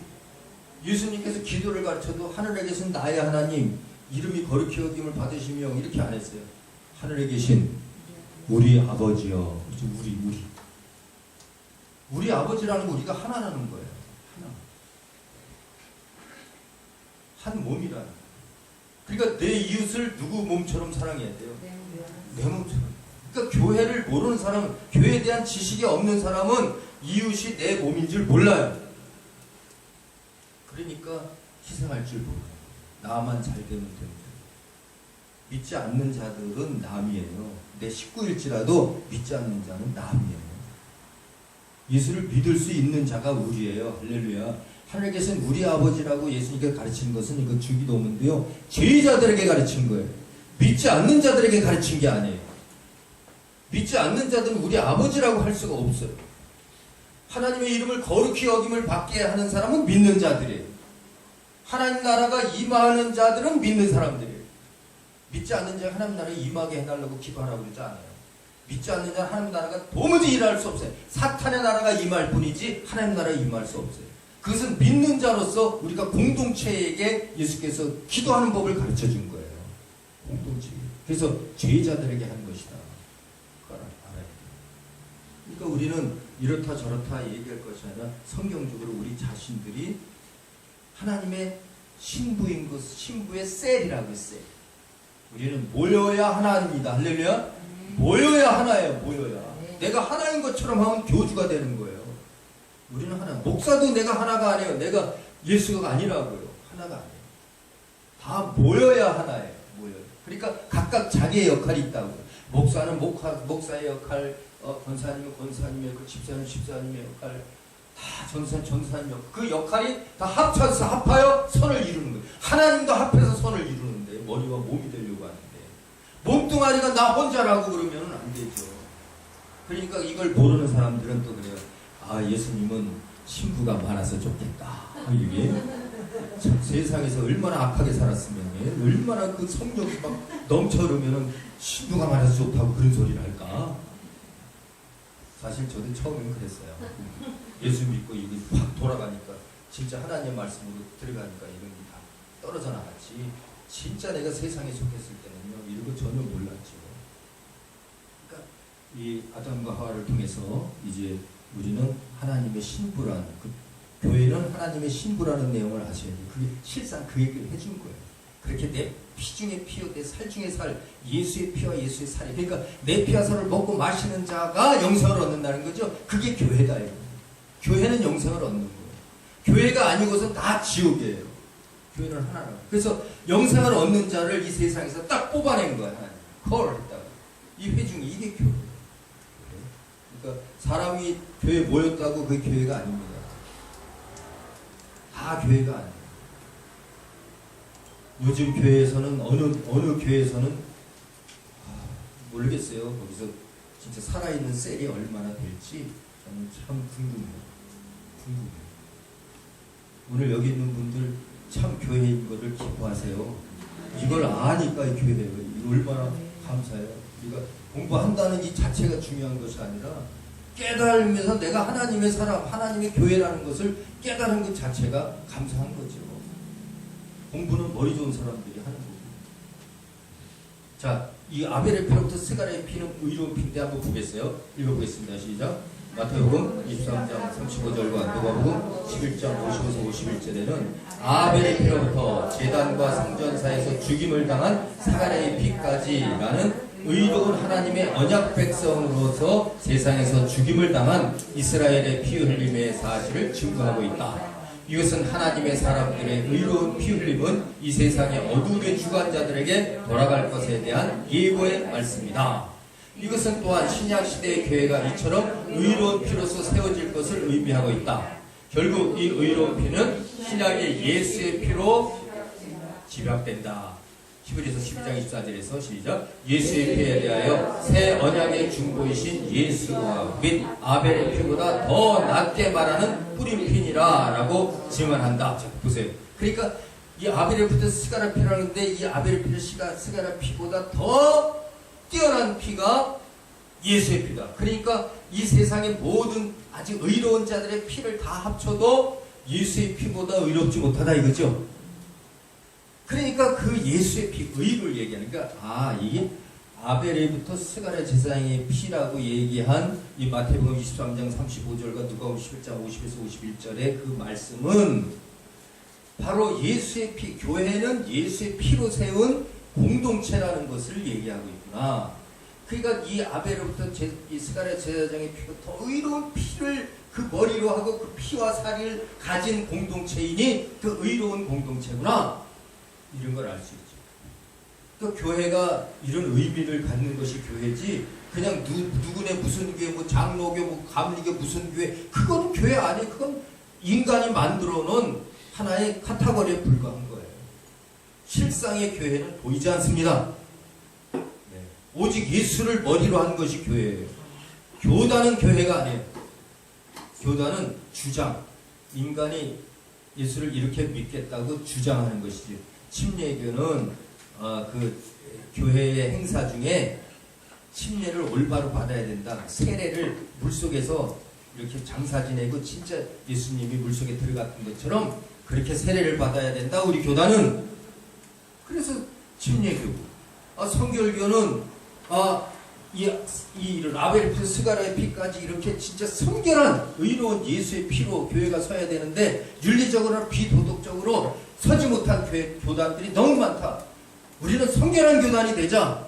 예수님께서 기도를 가르쳐도 하늘에 계신 나의 하나님 이름이 거룩히 여김을 받으시며 이렇게 안 했어요. 하늘에 계신 우리 아버지여. 우리 아버지라는 거 우리가 하나라는 거예요. 하나. 한 몸이라는 거예요. 그러니까 내 이웃을 누구 몸처럼 사랑해야 돼요? 내 몸처럼. 그러니까 교회를 모르는 사람은, 교회에 대한 지식이 없는 사람은 이웃이 내 몸인 줄 몰라요. 그러니까 희생할 줄 몰라요. 나만 잘 되면 되는 거예요. 믿지 않는 자들은 남이에요. 내 식구일지라도 믿지 않는 자는 남이에요. 예수를 믿을 수 있는 자가 우리예요. 할렐루야. 하늘에 계신 우리 아버지라고 예수님께서 가르치는 것은 이거 주기도문인데요. 죄의자들에게 가르친 거예요. 믿지 않는 자들에게 가르친 게 아니에요. 믿지 않는 자들은 우리 아버지라고 할 수가 없어요. 하나님의 이름을 거룩히 여김을 받게 하는 사람은 믿는 자들이에요. 하나님 나라가 임하는 자들은 믿는 사람들이에요. 믿지 않는 자가 하나님 나라에 임하게 해달라고 기도하라고 그러지 않아요. 믿지 않는 자는 하나님 나라가 도무지 일할 수 없어요. 사탄의 나라가 임할 뿐이지 하나님 나라에 임할 수 없어요. 그것은 믿는 자로서 우리가 공동체에게 예수께서 기도하는 법을 가르쳐 준 거예요. 공동체. 그래서 죄자들에게 한 것이다. 그걸 알아야 돼요. 그러니까 우리는 이렇다 저렇다 얘기할 것이 아니라 성경적으로 우리 자신들이 하나님의 신부인 것, 신부의 셀이라고 했어요. 우리는 모여야 하나입니다. 할렐루야. 모여야 하나예요. 모여야. 내가 하나인 것처럼 하면 교주가 되는 거예요. 우리는 하나. 목사도 내가 하나가 아니에요. 내가 예수가 아니라고요. 하나가 아니에요. 다 모여야 하나예요. 모여요. 그러니까 각각 자기의 역할이 있다고. 목사는 목사의 역할, 권사님은 권사님의 역할, 집사는 집사님의 역할, 다 전사님 역할. 그 역할이 다 합쳐서 합하여 선을 이루는 거예요. 하나님도 합해서 선을 이루는데 머리와 몸이 되려고 하는데 몸뚱아리가 나 혼자라고 그러면 안 되죠. 그러니까 이걸 모르는 사람들은 또 그래요. 아, 예수님은 신부가 많아서 좋겠다. 이게 참 세상에서 얼마나 악하게 살았으면, 얼마나 그 성령이 막 넘쳐 흐르면은 신부가 많아서 좋다고 그런 소리를 할까? 사실 저도 처음엔 그랬어요. 예수 믿고 이게 확 돌아가니까 진짜 하나님의 말씀으로 들어가니까 이런 게 다 떨어져 나갔지. 진짜 내가 세상에 속했을 때는요, 이런 거 전혀 몰랐죠. 그러니까 이 아담과 하와를 통해서 이제 우리는 하나님의 신부라는, 그 교회는 하나님의 신부라는 내용을 아셔야 돼요. 그게 실상 그 얘기를 해준 거예요. 그렇게 내 피 중에 피요, 내 살 중에 살, 예수의 피와 예수의 살이. 그러니까 내 피와 살을 먹고 마시는 자가 영생을 얻는다는 거죠. 그게 교회다. 교회는 영생을 얻는 거예요. 교회가 아니고선 다 지옥이에요. 교회는 하나라고. 그래서 영생을 얻는 자를 이 세상에서 딱 뽑아낸 거야. 하나님. 컬했다고. 이 회중이 이게 교회예요. 그러니까 사람이 교회에 모였다고 그게 교회가 아닙니다. 다 교회가 아니에요. 요즘 교회에서는 어느 교회에서는 모르겠어요. 거기서 진짜 살아있는 셀이 얼마나 될지 저는 참 궁금해요. 오늘 여기 있는 분들 참 교회인 것을 기뻐하세요. 이걸 아니까 이 교회예요. 이거 얼마나 감사해요. 우리가 공부한다는 이 자체가 중요한 것이 아니라 깨달으면서 내가 하나님의 사람, 하나님의 교회라는 것을 깨달은 것 자체가 감사한 거죠. 공부는 머리 좋은 사람들이 하는 거고. 자, 이 아벨의 피로부터 스가랴의 피는 의로운 피인데 한번 보겠어요. 읽어보겠습니다. 시작. 마태복음 23장 35절과 누가복음 11장 50에서 51절에는 아벨의 피로부터 제단과 성전사에서 죽임을 당한 스가랴의 피까지라는 의로운 하나님의 언약 백성으로서 세상에서 죽임을 당한 이스라엘의 피 흘림의 사실을 증거하고 있다. 이것은 하나님의 사람들의 의로운 피 흘림은 이 세상의 어둠의 주관자들에게 돌아갈 것에 대한 예고의 말씀이다. 이것은 또한 신약시대의 교회가 이처럼 의로운 피로서 세워질 것을 의미하고 있다. 결국 이 의로운 피는 신약의 예수의 피로 집약된다. 히브리서 12장 24절에서 시작. 예수의 피에 대하여 새 언약의 중보이신 예수와 및 아벨의 피보다 더 낫게 말하는 뿌린 피니라 라고 증언한다. 자, 보세요. 그러니까 이 아벨의 피도 스가랴 피라는데 이 아벨의 피는 스가랴 피보다 더 뛰어난 피가 예수의 피다. 그러니까 이 세상의 모든 아직 의로운 자들의 피를 다 합쳐도 예수의 피보다 의롭지 못하다 이거죠. 그러니까 그 예수의 피, 의를 얘기하니까 이게 아벨에부터 스가랴 제사장의 피라고 얘기한 이 마태복음 23장 35절과 누가복음 11장 50에서 51절의 그 말씀은 바로 예수의 피, 교회는 예수의 피로 세운 공동체라는 것을 얘기하고 있구나. 그러니까 이 아벨로부터 이 스가랴 제사장의 피가 더 의로운 피를 그 머리로 하고 그 피와 살을 가진 공동체이니 그 의로운 공동체구나. 이런 걸 알 수 있죠. 그 교회가 이런 의미를 갖는 것이 교회지 그냥 누구네 무슨 교회, 뭐 장로교, 뭐 감리교 무슨 교회, 그건 교회 아니에요. 그건 인간이 만들어 놓은 하나의 카테고리에 불과한 거예요. 실상의 교회는 보이지 않습니다. 네. 오직 예수를 머리로 한 것이 교회예요. 교단은 교회가 아니에요. 교단은 주장, 인간이 예수를 이렇게 믿겠다고 주장하는 것이지. 침례교는 그 교회의 행사 중에 침례를 올바로 받아야 된다. 세례를 물속에서 이렇게 장사 지내고 진짜 예수님이 물속에 들어갔던 것처럼 그렇게 세례를 받아야 된다. 우리 교단은 그래서 침례교고, 성결교는 이 라벨 피, 스가랴의 피까지 이렇게 진짜 성결한 의로운 예수의 피로 교회가 서야 되는데 윤리적으로나 비도덕적으로 서지 못한 교단들이 너무 많다. 우리는 성결한 교단이 되자.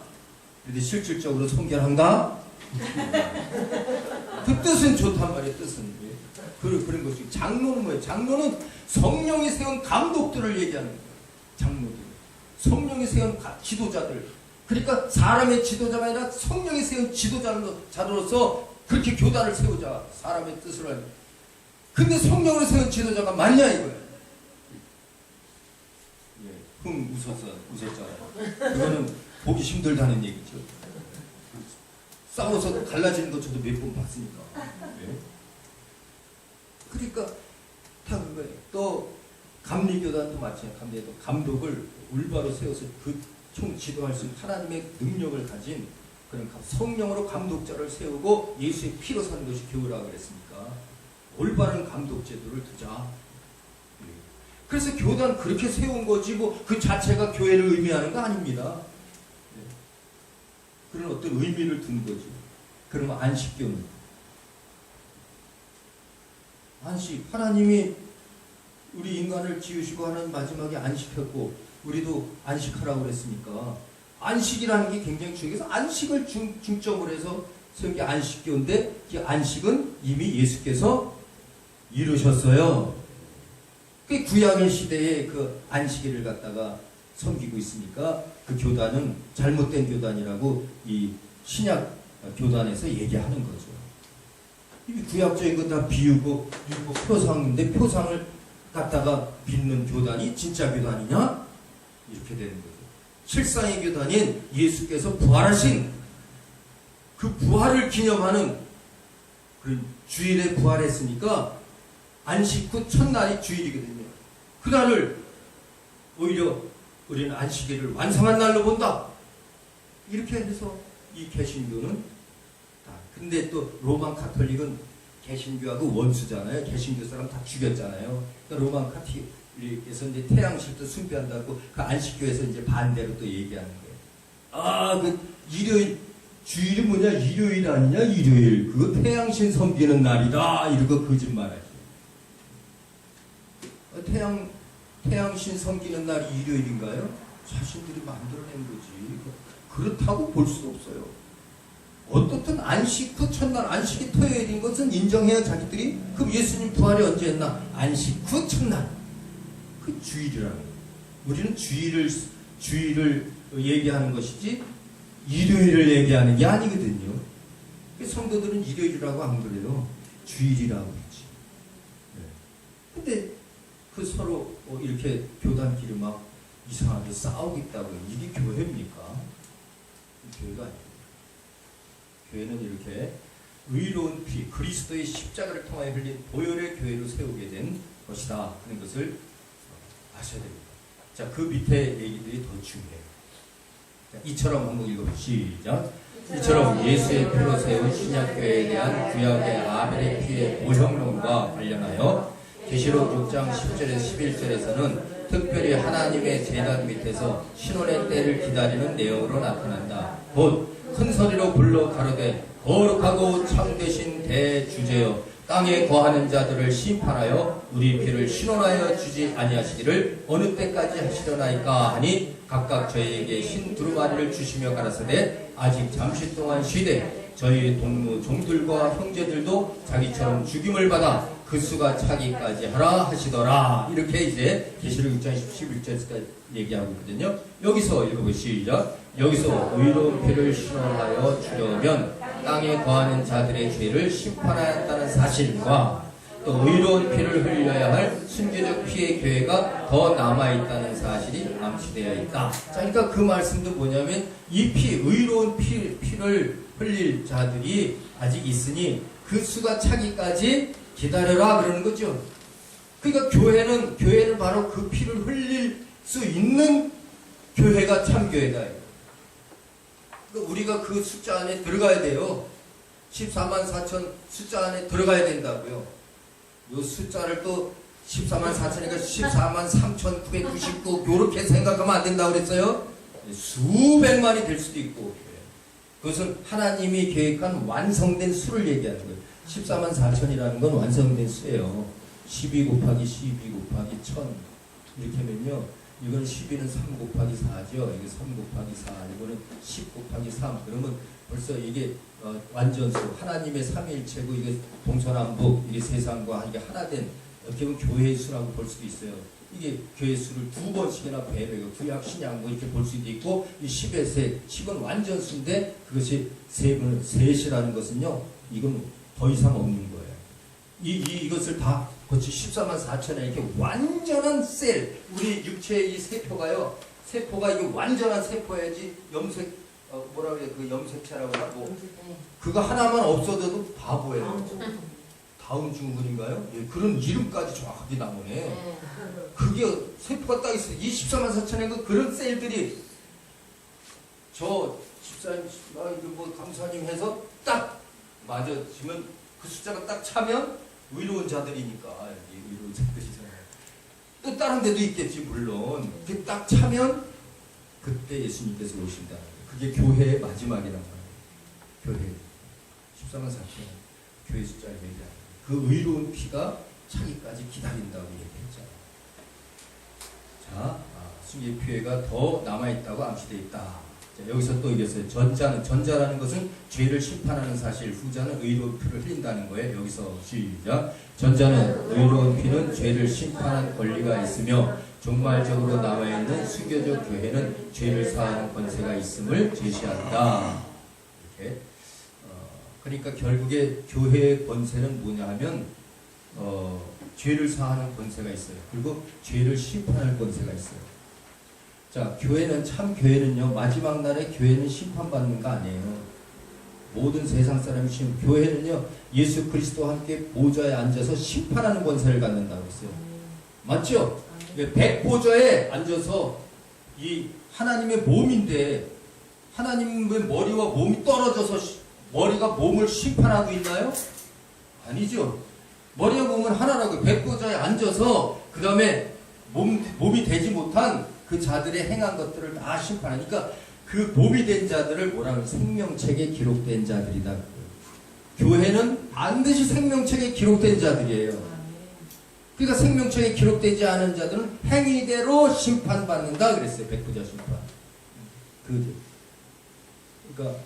그런데 실질적으로 성결한가? 그 뜻은 좋단 말이에요. 뜻은 그런 것이. 장로는 뭐예요? 장로는 성령이 세운 감독들을 얘기하는 거예요. 장로들. 성령이 세운 지도자들. 그러니까 사람의 지도자가 아니라 성령이 세운 지도자로서 그렇게 교단을 세우자. 사람의 뜻을 알고. 근데 성령으로 세운 지도자가 맞냐 이거예요. 예, 웃었잖아요. 그거는 보기 힘들다는 얘기죠. 싸워서 갈라지는 거 저도 몇 번 봤으니까. 예. 그러니까 다 그거예요. 또 감리교단도 마찬가지예요. 감독을 올바로 세워서 그 총 지도할 수 있는 하나님의 능력을 가진 그런 성령으로 감독자를 세우고 예수의 피로 사는 것이 교회라고 그랬으니까 올바른 감독 제도를 두자. 그래서 교단 그렇게 세운 거지 뭐 그 자체가 교회를 의미하는 거 아닙니다. 그런 어떤 의미를 둔 거죠. 그러면 안식교는 안식, 하나님이 우리 인간을 지으시고 하는 마지막에 안식했고 우리도 안식하라고 그랬으니까 안식이라는 게 굉장히 중요해서 안식을 중점으로 해서 세운 게 안식교인데 그 안식은 이미 예수께서 이루셨어요. 그 구약의 시대에 그 안식일을 갖다가 섬기고 있으니까 그 교단은 잘못된 교단이라고 이 신약 교단에서 얘기하는 거죠. 이 구약적인 건 다 비우고 표상인데 표상을 갖다가 빚는 교단이 진짜 교단이냐? 이렇게 되는 거죠. 실상의 교단인 예수께서 부활하신 그 부활을 기념하는 그 주일에 부활했으니까 안식 후 첫날이 주일이거든요. 그날을 오히려 우리는 안식일을 완성한 날로 본다. 이렇게 해서 이 개신교는 근데 또 로만 카톨릭은 개신교하고 원수잖아요. 개신교 사람 다 죽였잖아요. 그러니까 로만 카톨릭에서 이제 태양식도 숭배한다고 그 안식교에서 이제 반대로 또 얘기하는 거예요. 그 일요일 주일이 뭐냐? 일요일 아니냐? 일요일 그거 태양신 섬기는 날이다. 이러고 거짓말하지. 태양신 섬기는 날이 일요일인가요? 자신들이 만들어낸 거지. 그렇다고 볼 수 없어요. 어떻든 안식 후 첫날, 안식이 토요일인 것은 인정해야 자기들이. 그럼 예수님 부활이 언제 했나? 안식 후 첫날. 그 주일이라는 거예요. 우리는 주일을 얘기하는 것이지 일요일을 얘기하는 게 아니거든요. 성도들은 일요일이라고 안 그래요. 주일이라고 그러지. 근데 그 서로 이렇게 교단끼리 막 이상하게 싸우고 있다고요. 이게 교회입니까? 교회가 아니에요. 교회는 이렇게 의로운 피, 그리스도의 십자가를 통하여 흘린 보혈의 교회로 세우게 된 것이다 하는 것을 아셔야 됩니다. 자, 그 밑에 얘기들이 더 중요해요. 자, 이처럼 한번 읽어보시죠. 시작. 이처럼 예수의 피로 세운 신약교회에 대한 구약의 아벨의 피의 모형론과 관련하여 계시록 6장 10절에서 11절에서는 특별히 하나님의 제단 밑에서 신혼의 때를 기다리는 내용으로 나타난다. 곧 큰 소리로 불러 가로되 거룩하고 참되신 대주제여 땅에 거하는 자들을 심판하여 우리 피를 신원하여 주지 아니하시기를 어느 때까지 하시려나이까 하니 각각 저희에게 흰 두루마리를 주시며 가라사대 아직 잠시 동안 쉬되 저희 동무 종들과 형제들도 자기처럼 죽임을 받아 그 수가 차기까지 하라 하시더라. 이렇게 이제 계시록 6장 11절까지 얘기하고 있거든요. 여기서 읽어보시죠. 여기서 의로운 피를 신원하여 주려면 땅에 거하는 자들의 죄를 심판하였다는 사실과 또 의로운 피를 흘려야 할 순교적 피의 교회가 더 남아있다는 사실이 암시되어 있다. 자, 그러니까 그 말씀도 뭐냐면 이 피, 의로운 피를 흘릴 자들이 아직 있으니 그 수가 차기까지 기다려라 그러는 거죠. 그러니까 교회는 바로 그 피를 흘릴 수 있는 교회가 참교회다. 그러니까 우리가 그 숫자 안에 들어가야 돼요. 14만 4천 숫자 안에 들어가야 된다고요. 요 숫자를 또 14만 4천이니까 14만 3,999 요렇게 생각하면 안 된다고 그랬어요. 수백만이 될 수도 있고 그것은 하나님이 계획한 완성된 수를 얘기하는 거예요. 14만 4천이라는 건 완성된 수예요. 12 곱하기 12 곱하기 1000 이렇게 하면요 이거는 12는 3 곱하기 4죠. 이게 3 곱하기 4, 이거는 10 곱하기 3. 그러면 벌써 이게 완전수, 하나님의 삼위일체고 이게 동서남북, 이게 세상과 이게 하나 된 어떻게 보면 교회의 수라고 볼 수도 있어요. 이게 교회 수를 2번씩이나 배려해요. 구약, 신약 뭐 이렇게 볼 수도 있고, 이 10의 세, 10은 완전수인데 그것이 셋이라는 것은요, 이건 더 이상 없는 거예요. 이것을 다 거치 14만 4천에 이렇게 완전한 셀, 우리 육체의 이 세포가요, 세포가 이게 완전한 세포야지 염색, 뭐라 그래, 그 염색체라고 하고, 그거 하나만 없어져도 바보예요. 다운 증후군인가요? 예, 그런 이름까지 정확하게 나오네. 그게 세포가 딱 있어요. 24만 4천에 그런 셀들이 저 집사님, 뭐 감사님 해서 딱 맞아지면 그 숫자가 딱 차면 의로운 자들이니까, 의로운 자들이잖아요. 또 다른 데도 있겠지 물론. 그게 딱 차면 그때 예수님께서 오신다. 그게 교회의 마지막이란 말이에요. 교회 14만 4천 교회 숫자를 얘기하는 그 의로운 피가 차기까지 기다린다고 얘기했잖아요. 자, 승리의 피해가 더 남아있다고 암시되어 있다. 자, 여기서 또 이겼어요. 전자라는 것은 죄를 심판하는 사실, 후자는 의로운 피를 흘린다는 거예요. 여기서 시작. 전자는 의로운 피는 죄를 심판하는 권리가 있으며 종말적으로 남아있는 순교적 교회는 죄를 사하는 권세가 있음을 제시한다. 이렇게. 그러니까 결국에 교회의 권세는 뭐냐 하면 죄를 사하는 권세가 있어요. 그리고 죄를 심판할 권세가 있어요. 자, 참 교회는요, 마지막 날에 교회는 심판받는 거 아니에요. 모든 세상 사람이 교회는요, 예수 그리스도와 함께 보좌에 앉아서 심판하는 권세를 갖는다고 했어요. 맞죠? 백보좌에 앉아서 이 하나님의 몸인데, 하나님의 머리와 몸이 떨어져서 머리가 몸을 심판하고 있나요? 아니죠. 머리와 몸은 하나라고. 백보좌에 앉아서 그 다음에 몸이 되지 못한 그 자들의 행한 것들을 다 심판하니까 그 몸이 된 자들을 뭐라고 생명책에 기록된 자들이다. 교회는 반드시 생명책에 기록된 자들이에요. 그러니까 생명책에 기록되지 않은 자들은 행위대로 심판받는다 그랬어요. 백보좌 심판. 그러니까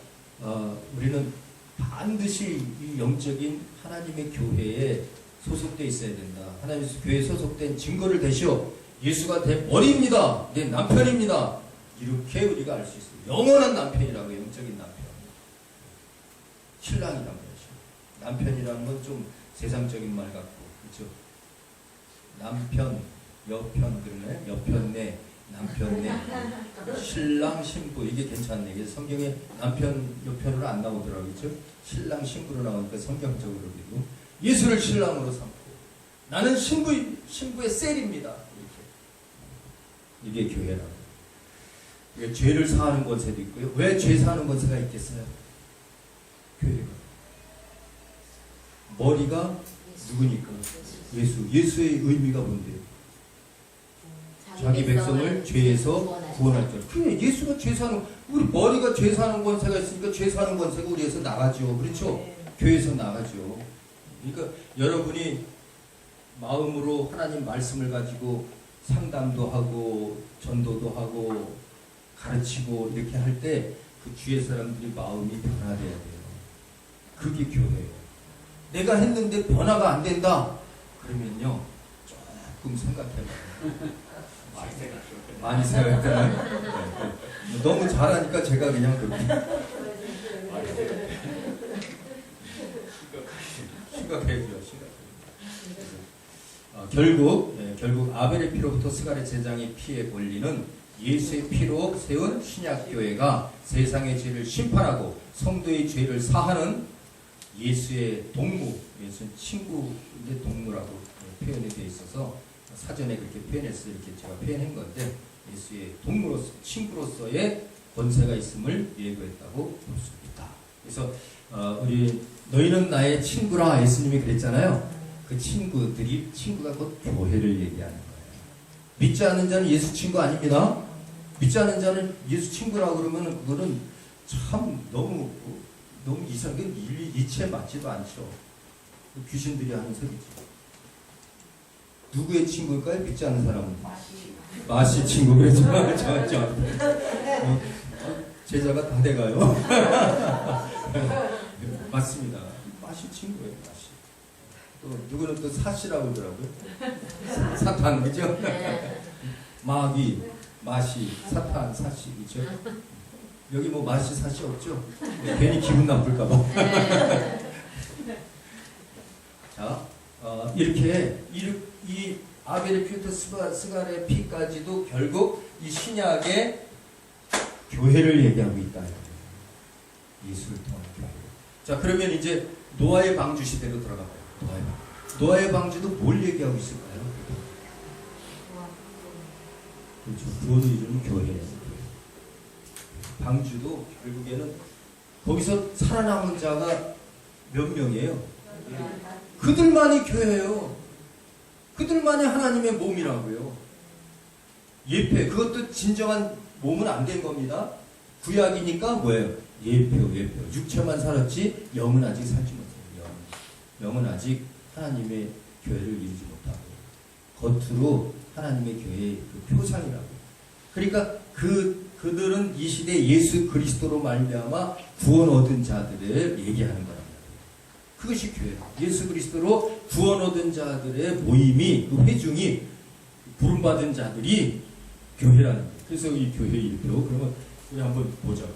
우리는 반드시 이 영적인 하나님의 교회에 소속되어 있어야 된다. 하나님의 교회에 소속된 증거를 대시오. 예수가 내 머리입니다. 내 남편입니다. 이렇게 우리가 알 수 있어요. 영원한 남편이라고, 영적인 남편. 신랑이란 말이죠. 남편이라는 건 좀 세상적인 말 같고, 그렇죠? 남편, 여편, 그러네. 여편네, 남편네, 신랑, 신부, 이게 괜찮네. 그래서 성경에 남편, 여편으로 안 나오더라고요. 그렇죠? 신랑, 신부로 나오니까 성경적으로 그리고 예수를 신랑으로 삼고 나는 신부의 셀입니다. 이게 교회라고. 이게 죄를 사하는 권세도 있고요. 왜 죄 사하는 권세가 있겠어요? 교회가. 머리가 누구니까? 예수의 의미가 뭔데요? 자기 백성을 죄에서 구원할 줄. 그래, 예수가 죄 사는, 우리 머리가 죄 사는 권세가 있으니까 죄 사는 권세가 우리에서 나가죠. 그렇죠? 교회에서 나가죠. 그러니까 여러분이 마음으로 하나님 말씀을 가지고 상담도 하고 전도도 하고 가르치고 이렇게 할 때 그 주위의 사람들이 마음이 변화돼야 돼요. 그게 교회예요. 내가 했는데 변화가 안 된다. 그러면요, 조금 생각해봐요. 많이 생각했잖아요. 네. 너무 잘하니까 제가 그냥 그렇게 심각해져요. 결국 아벨의 피로부터 스가랴 제장의 피의 권리는 예수의 피로 세운 신약교회가 세상의 죄를 심판하고 성도의 죄를 사하는 예수의 동무, 예수는 친구의 동무라고 표현이 되어 있어서 사전에 그렇게 표현했어요. 이렇게 제가 표현한 건데 예수의 동무로서, 친구로서의 권세가 있음을 예고했다고 볼 수 있다. 그래서 우리 너희는 나의 친구라 예수님이 그랬잖아요. 그 친구가 곧 교회를 얘기하는 거예요. 믿지 않는 자는 예수 친구 아닙니다. 믿지 않는 자는 예수 친구라고 그러면 그거는 참 너무 이상하게 이치에 맞지도 않죠. 귀신들이 하는 소리죠. 누구의 친구일까요? 믿지 않는 사람은. 마시 친구 그랬죠. 제자가 다 돼가요. 맞습니다. 마시 친구예요. 마시. 또 누구는 또 사시라고 그러더라고요. 사탄 그죠? 마귀, 마시, 사탄, 사시 그죠? 여기 뭐 마시 사시 없죠? 괜히 기분 나쁠까봐. 자, 이렇게 이 아벨의 피부터 스갈의 피까지도 결국 이 신약의 교회를 얘기하고 있다. 예수를 통한 교회. 자, 그러면 이제 노아의 방주 시대로 들어가봐요. 노아의 방주도 뭘 얘기하고 있을까요? 그렇죠. 구원을 이루는 교회예요. 방주도 결국에는 거기서 살아남은 자가 몇 명이에요? 그들만이 교회예요. 그들만이 하나님의 몸이라고요. 예표. 그것도 진정한 몸은 안 된 겁니다. 구약이니까 뭐예요? 예표. 육체만 살았지 영은 아직 살지 못해요. 영은 아직 하나님의 교회를 이루지 못하고 겉으로 하나님의 교회의 그 표상이라고. 그러니까 그들은 이 시대 예수 그리스도로 말미암아 구원 얻은 자들을 얘기하는 거랍니다. 그것이 교회예요. 예수 그리스도로 구원 얻은 자들의 모임이, 그 회중이, 부름받은 자들이 교회라는 거예요. 그래서 이 교회 일표. 그러면 우리 한번 보자고요.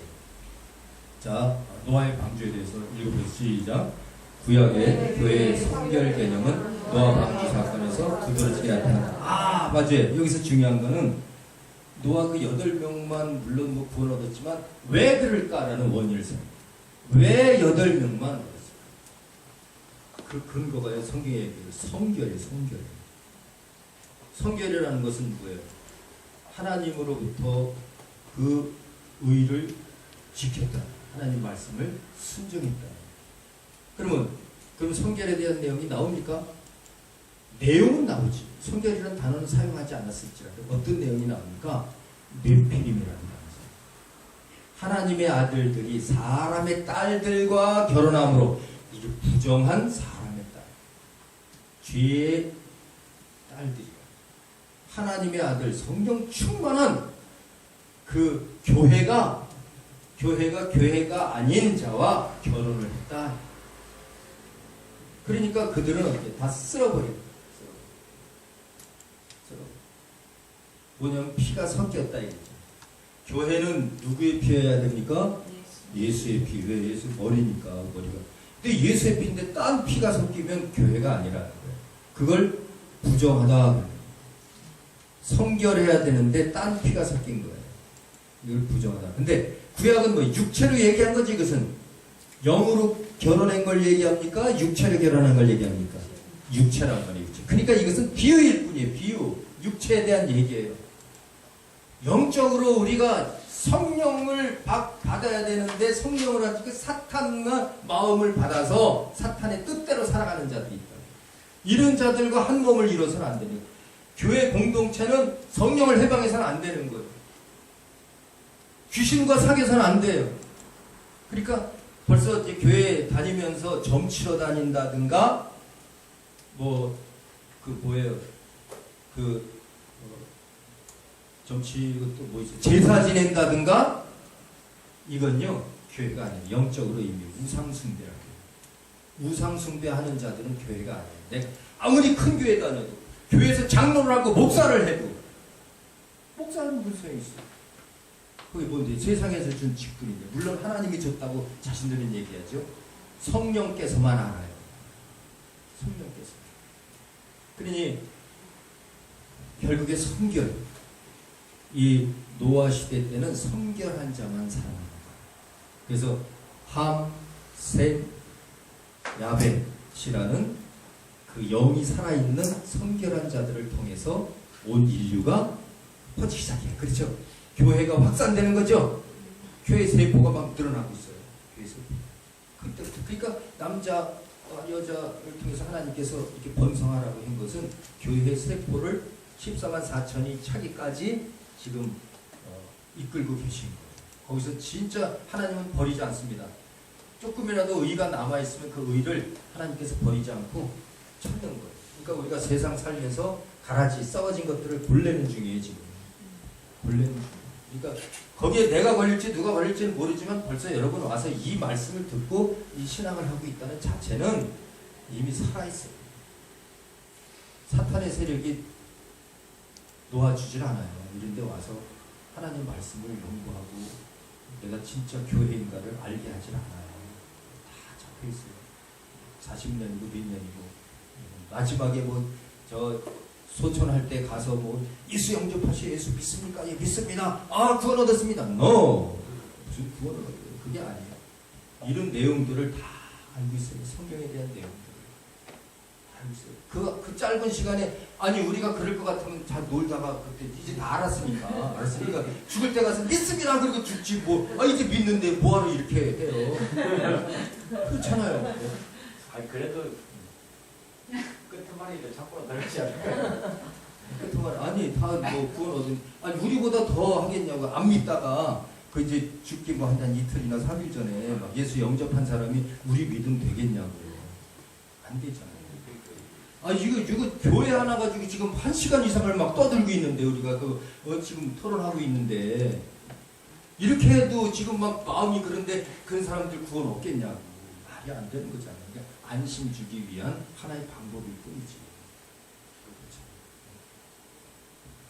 자, 노아의 방주에 대해서 읽어보세요. 시작. 구약의 교회의 성결 개념은 노아 방주 사건에서 두드러지게 나타난다. 맞아요. 여기서 중요한 거는 노아 그 8명만 물론 뭐 구원 얻었지만 왜 그럴까라는 원인을 써. 왜 8명만 얻었을까? 그 근거가요. 성경에 얘기해요. 성결이에요. 성결이라는 것은 뭐예요? 하나님으로부터 그 의를 지켰다. 하나님 말씀을 순종했다. 그럼 성결에 대한 내용이 나옵니까? 내용은 나오지. 성결이라는 단어는 사용하지 않았을지라도 어떤 내용이 나옵니까? 네피림이라는 단어죠. 하나님의 아들들이 사람의 딸들과 결혼함으로 이게 부정한 사람의 딸, 죄의 딸들이 하나님의 아들, 성경 충만한 그 교회가 아닌 자와 결혼을 했다. 그러니까 그들은 어떻게 다 쓸어버려요. 뭐냐면 피가 섞였다 이거죠. 교회는 누구의 피여야 됩니까? 예수의 피. 왜? 예수 머리니까 머리가. 근데 예수의 피인데 딴 피가 섞이면 교회가 아니라는 거예요. 그걸 부정하다. 성결해야 되는데 딴 피가 섞인 거예요. 이걸 부정하다. 근데 구약은 뭐 육체로 얘기한 거지. 이것은 영으로 결혼한 걸 얘기합니까? 육체로 결혼한 걸 얘기합니까? 육체란 말이에요. 그러니까 이것은 비유일 뿐이에요. 비유. 육체에 대한 얘기예요. 영적으로 우리가 성령을 받아야 되는데 성령을 가지고 사탄과 마음을 받아서 사탄의 뜻대로 살아가는 자들이 있다. 이런 자들과 한 몸을 이뤄서는 안 되는 거예요. 교회 공동체는 성령을 해방해서는 안 되는 거예요. 귀신과 사귀어서는 안 돼요. 그러니까 벌써 이제 교회 다니면서 점치러 다닌다든가 점치 이것도 뭐 있어요? 제사 지낸다든가 이건요 교회가 아니에요. 영적으로 이미 우상숭배라고 해요. 우상숭배하는 자들은 교회가 아니에요. 아무리 큰 교회 다녀도 교회에서 장로를 하고 목사를 해도 목사는 무슨 소용이 있어요? 그게 뭔데? 세상에서 준 직분인데 물론 하나님이 줬다고 자신들은 얘기하죠. 성령께서만 알아요. 성령께서. 그러니 결국에 성결. 이 노아 시대 때는 성결한 자만 살아납니다. 그래서 함, 셈, 야벳이라는 그 영이 살아있는 성결한 자들을 통해서 온 인류가 퍼지기 시작해요. 그렇죠? 교회가 확산되는 거죠? 교회 세포가 막 드러나고 있어요. 교회 세포. 그때부터. 그러니까 남자, 여자를 통해서 하나님께서 이렇게 번성하라고 한 것은 교회 세포를 14만 4천이 차기까지 지금 이끌고 계신 거예요. 거기서 진짜 하나님은 버리지 않습니다. 조금이라도 의가 남아있으면 그 의를 하나님께서 버리지 않고 찾는 거예요. 그러니까 우리가 세상 살면서 가라지 썩어진 것들을 골라내는 중이에요. 지금 걸리는 거예요. 그러니까 거기에 내가 걸릴지 누가 걸릴지는 모르지만 벌써 여러분 와서 이 말씀을 듣고 이 신앙을 하고 있다는 자체는 이미 살아있어요. 사탄의 세력이 놓아주질 않아요. 이런 데 와서 하나님 말씀을 연구하고 내가 진짜 교회인가를 알게 하질 않아요. 다 적혀있어요. 40년이고 몇 년이고 마지막에 뭐 저 소천할 때 가서 뭐 예수 영접하시 예수 믿습니까? 예 믿습니다. 아 구원 얻었습니다. No. 무슨 구원을 얻어요? 그게 아니에요. 이런 내용들을 다 알고 있어요. 성경에 대한 내용들을 알고 있어요. 그 짧은 시간에 아니 우리가 그럴 것 같으면 잘 놀다가 그때 이제 다 알았으니까 죽을 때 가서 믿습니다. 그리고 죽지 뭐 이제 믿는데 뭐하러 이렇게 해요. 그렇잖아요. 아니 그래도 끝말이도 자꾸 들어가지 않을까요? 끝말 아니 다 뭐 구원 얻은 아니 우리보다 더 하겠냐고 안 믿다가 그 이제 죽기 뭐 한 이틀이나 3일 전에 막 예수 영접한 사람이 우리 믿음 되겠냐고요. 안 되잖아요. 아 이거 교회 하나 가지고 지금 1시간 이상을 막 떠들고 있는데 우리가 지금 토론하고 있는데 이렇게 해도 지금 막 마음이 그런데 그런 사람들 구원 없겠냐고 말이 안 되는 거잖아요. 그러니까 안심 주기 위한 하나의 방법일 뿐이지.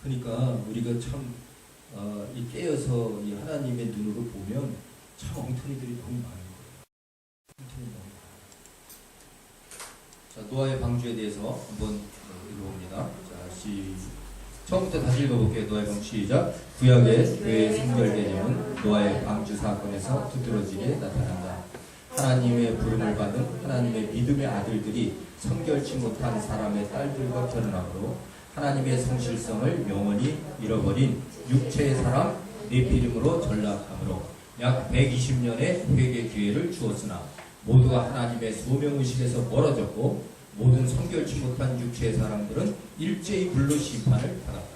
그러니까 우리가 참 이 깨어서 이 하나님의 눈으로 보면 참 엉터리들이 너무 많은 거예요. 엉터리 너무 많아요. 자, 노아의 방주에 대해서 한번 읽어봅니다. 자, 처음부터 다시 읽어볼게요. 노아의 방주 시작. 구약의 교회의 성결 개념은 노아의 방주 사건에서 두드러지게 나타난다. 하나님의 부름을 받은 하나님의 믿음의 아들들이 성결치 못한 사람의 딸들과 결혼함으로 하나님의 성실성을 영원히 잃어버린 육체의 사람 네피림으로 전락함으로 약 120년의 회개 기회를 주었으나 모두가 하나님의 소명의식에서 멀어졌고 모든 성결치 못한 육체의 사람들은 일제히 불로 심판을 받았다.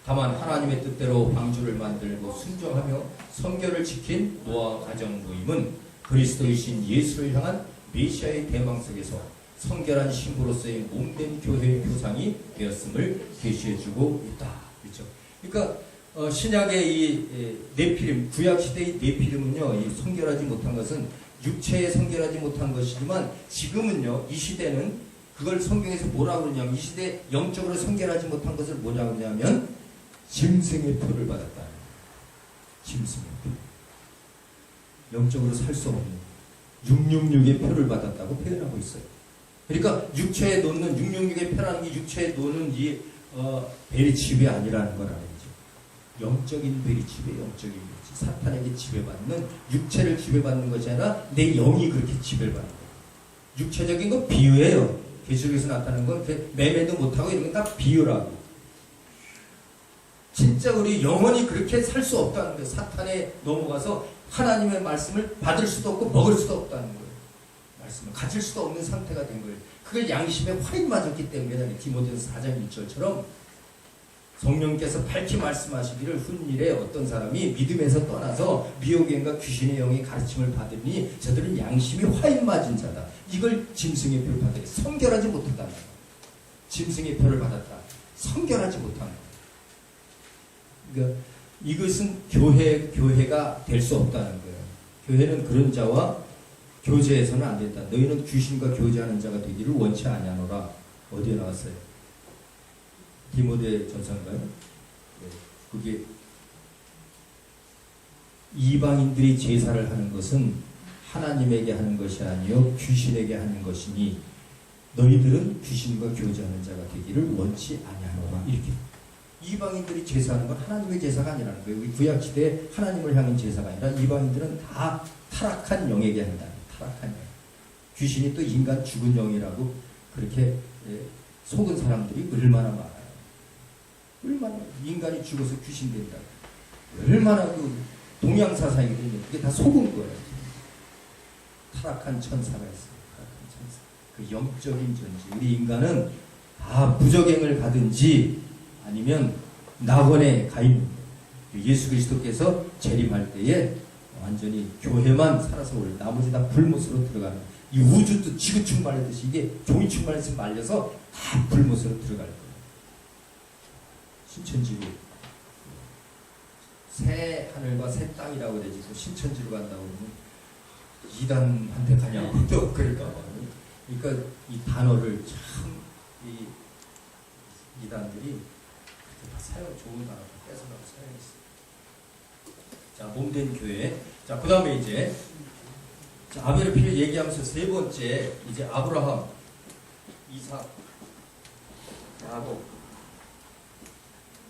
다만 하나님의 뜻대로 방주를 만들고 순종하며 성결을 지킨 노아 가정 모임은 그리스도의 신 예수를 향한 메시아의 대망 속에서 성결한 신부로서의 몸된 교회의 표상이 되었음을 계시해주고 있다. 그렇죠? 그러니까 신약의 이 네피림, 구약 시대의 네피림은요, 이 성결하지 못한 것은 육체에 성결하지 못한 것이지만 지금은요, 이 시대는 그걸 성경에서 뭐라고 그러냐면 이 시대 영적으로 성결하지 못한 것을 뭐냐고 그러냐면 짐승의 표를 받았다. 짐승의 표. 영적으로 살 수 없는 666의 표를 받았다고 표현하고 있어요. 그러니까 육체에 놓는 666의 표라는 게 육체에 놓는 이 베리칩이 아니라는 걸 알죠. 영적인 베리칩이에요. 영적인 베리칩. 사탄에게 지배받는 육체를 지배받는 것이 아니라 내 영이 그렇게 지배를 받는 거예요. 육체적인 건 비유예요. 계시록에서 나타나는 건 매매도 못하고 이런 건 다 비유라고. 진짜 우리 영원히 그렇게 살 수 없다는 거예요. 사탄에 넘어가서 하나님의 말씀을 받을 수도 없고 먹을 수도 없다는 거예요. 말씀을 가질 수도 없는 상태가 된 거예요. 그걸 양심에 활인 맞았기 때문에 디모데후서 4장 1절처럼 성령께서 밝히 말씀하시기를 훈일에 어떤 사람이 믿음에서 떠나서 미혹행과 귀신의 영의 가르침을 받으니 저들은 양심이 활인 맞은 자다. 이걸 짐승의 표를 받으니 성결하지 못하다. 짐승의 표를 받았다. 성결하지 못한 것. 그러니까 이것은 교회가 될 수 없다는 거예요. 교회는 그런 자와 교제해서는 안 된다. 너희는 귀신과 교제하는 자가 되기를 원치 아니하노라. 어디에 나왔어요? 디모데 전서인가요? 네. 그게 이방인들이 제사를 하는 것은 하나님에게 하는 것이 아니요 귀신에게 하는 것이니 너희들은 귀신과 교제하는 자가 되기를 원치 아니하노라. 이렇게 이방인들이 제사하는 건 하나님의 제사가 아니라는 거예요. 우리 구약시대에 하나님을 향한 제사가 아니라 이방인들은 다 타락한 영에게 한다. 타락한 영. 귀신이 또 인간 죽은 영이라고 그렇게 속은 사람들이 얼마나 많아요. 얼마나 인간이 죽어서 귀신 된다. 얼마나 그 동양사상이거든요. 그게 다 속은 거예요. 타락한 천사가 있어요. 타락한 천사. 그 영적인 존재. 우리 인간은 다 부적행을 가든지 아니면 낙원에 가 있는 거예요. 예수 그리스도께서 재림할 때에 완전히 교회만 살아서 올려 나머지 다 불못으로 들어가는 거예요. 이 우주도 지구축 말렸듯이 이게 종이축 말려서 다 불못으로 들어갈 거예요. 신천지로 새 하늘과 새 땅이라고 그러지 또 신천지로 간다고 그러면 이단한테 가냐고 또 그러니까 이 단어를 참 이 이단들이 다 좋은 단어 뺏어가고 사용했어요. 자, 몸된 교회. 자, 그 다음에 이제 아벨의 피를 얘기하면서 세 번째 이제 아브라함, 이삭, 야곱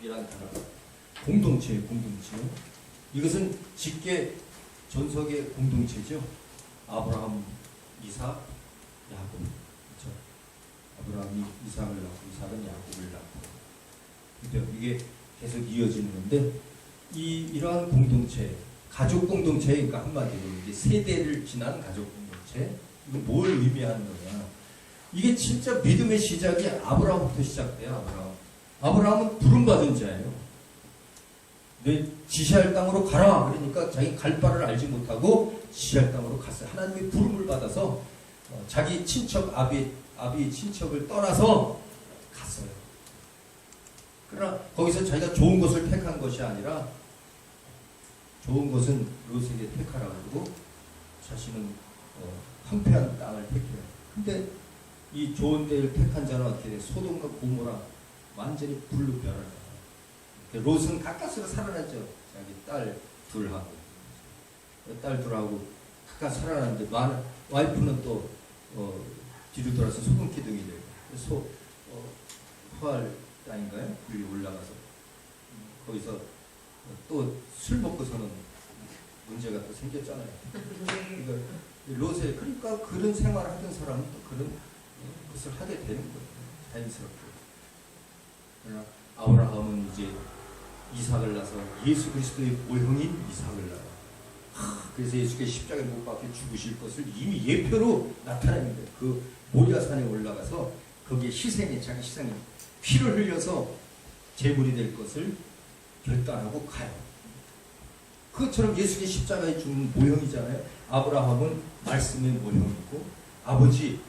이란 단어가 공동체예요. 이것은 직계 전석의 공동체죠. 아브라함, 이삭, 야곱. 그렇죠? 아브라함이 이삭을 낳고 이삭은 야곱을 낳고. 근데 이게 계속 이어지는 건데 이러한 공동체, 가족 공동체니까 한마디로 이제 세대를 지난 가족 공동체. 이거 뭘 의미하는 거냐? 이게 진짜 믿음의 시작이 아브라함부터 시작돼요. 아브라함은 부름받은 자예요. 너 지시할 땅으로 가라. 그러니까 자기 갈 바를 알지 못하고 지시할 땅으로 갔어요. 하나님의 부름을 받아서 자기 친척 아비 친척을 떠나서 갔어요. 그러나 거기서 자기가 좋은 것을 택한 것이 아니라 좋은 것은 롯에게 택하라고 그러고 자신은 황폐한 땅을 택해요. 근데 이 좋은 데를 택한 자는 어떻게 돼? 소돔과 고모라 완전히 불로 변하잖아요. 롯은 가까스로 살아났죠. 자기 딸 둘하고 가까스 살아났는데 와이프는 또 뒤로 돌아서 소금 기둥이 돼요. 포알 땅인가요? 여기 올라가서 거기서 또 술 먹고서는 문제가 또 생겼잖아요. 롯에 그러니까 그런 생활을 하던 사람은 또 그런 것을 하게 되는 거예요. 자연스럽게. 그러나 아브라함은 이제 이삭을 낳아서 예수 그리스도의 모형인 이삭을 낳아요. 그래서 예수께서 십자가에 못 박혀 죽으실 것을 이미 예표로 나타냅니다. 그 모리아산에 올라가서 거기에 자기 희생에 피를 흘려서 제물이 될 것을 결단하고 가요. 그것처럼 예수의 십자가에 죽는 모형이잖아요. 아브라함은 말씀의 모형이고 아버지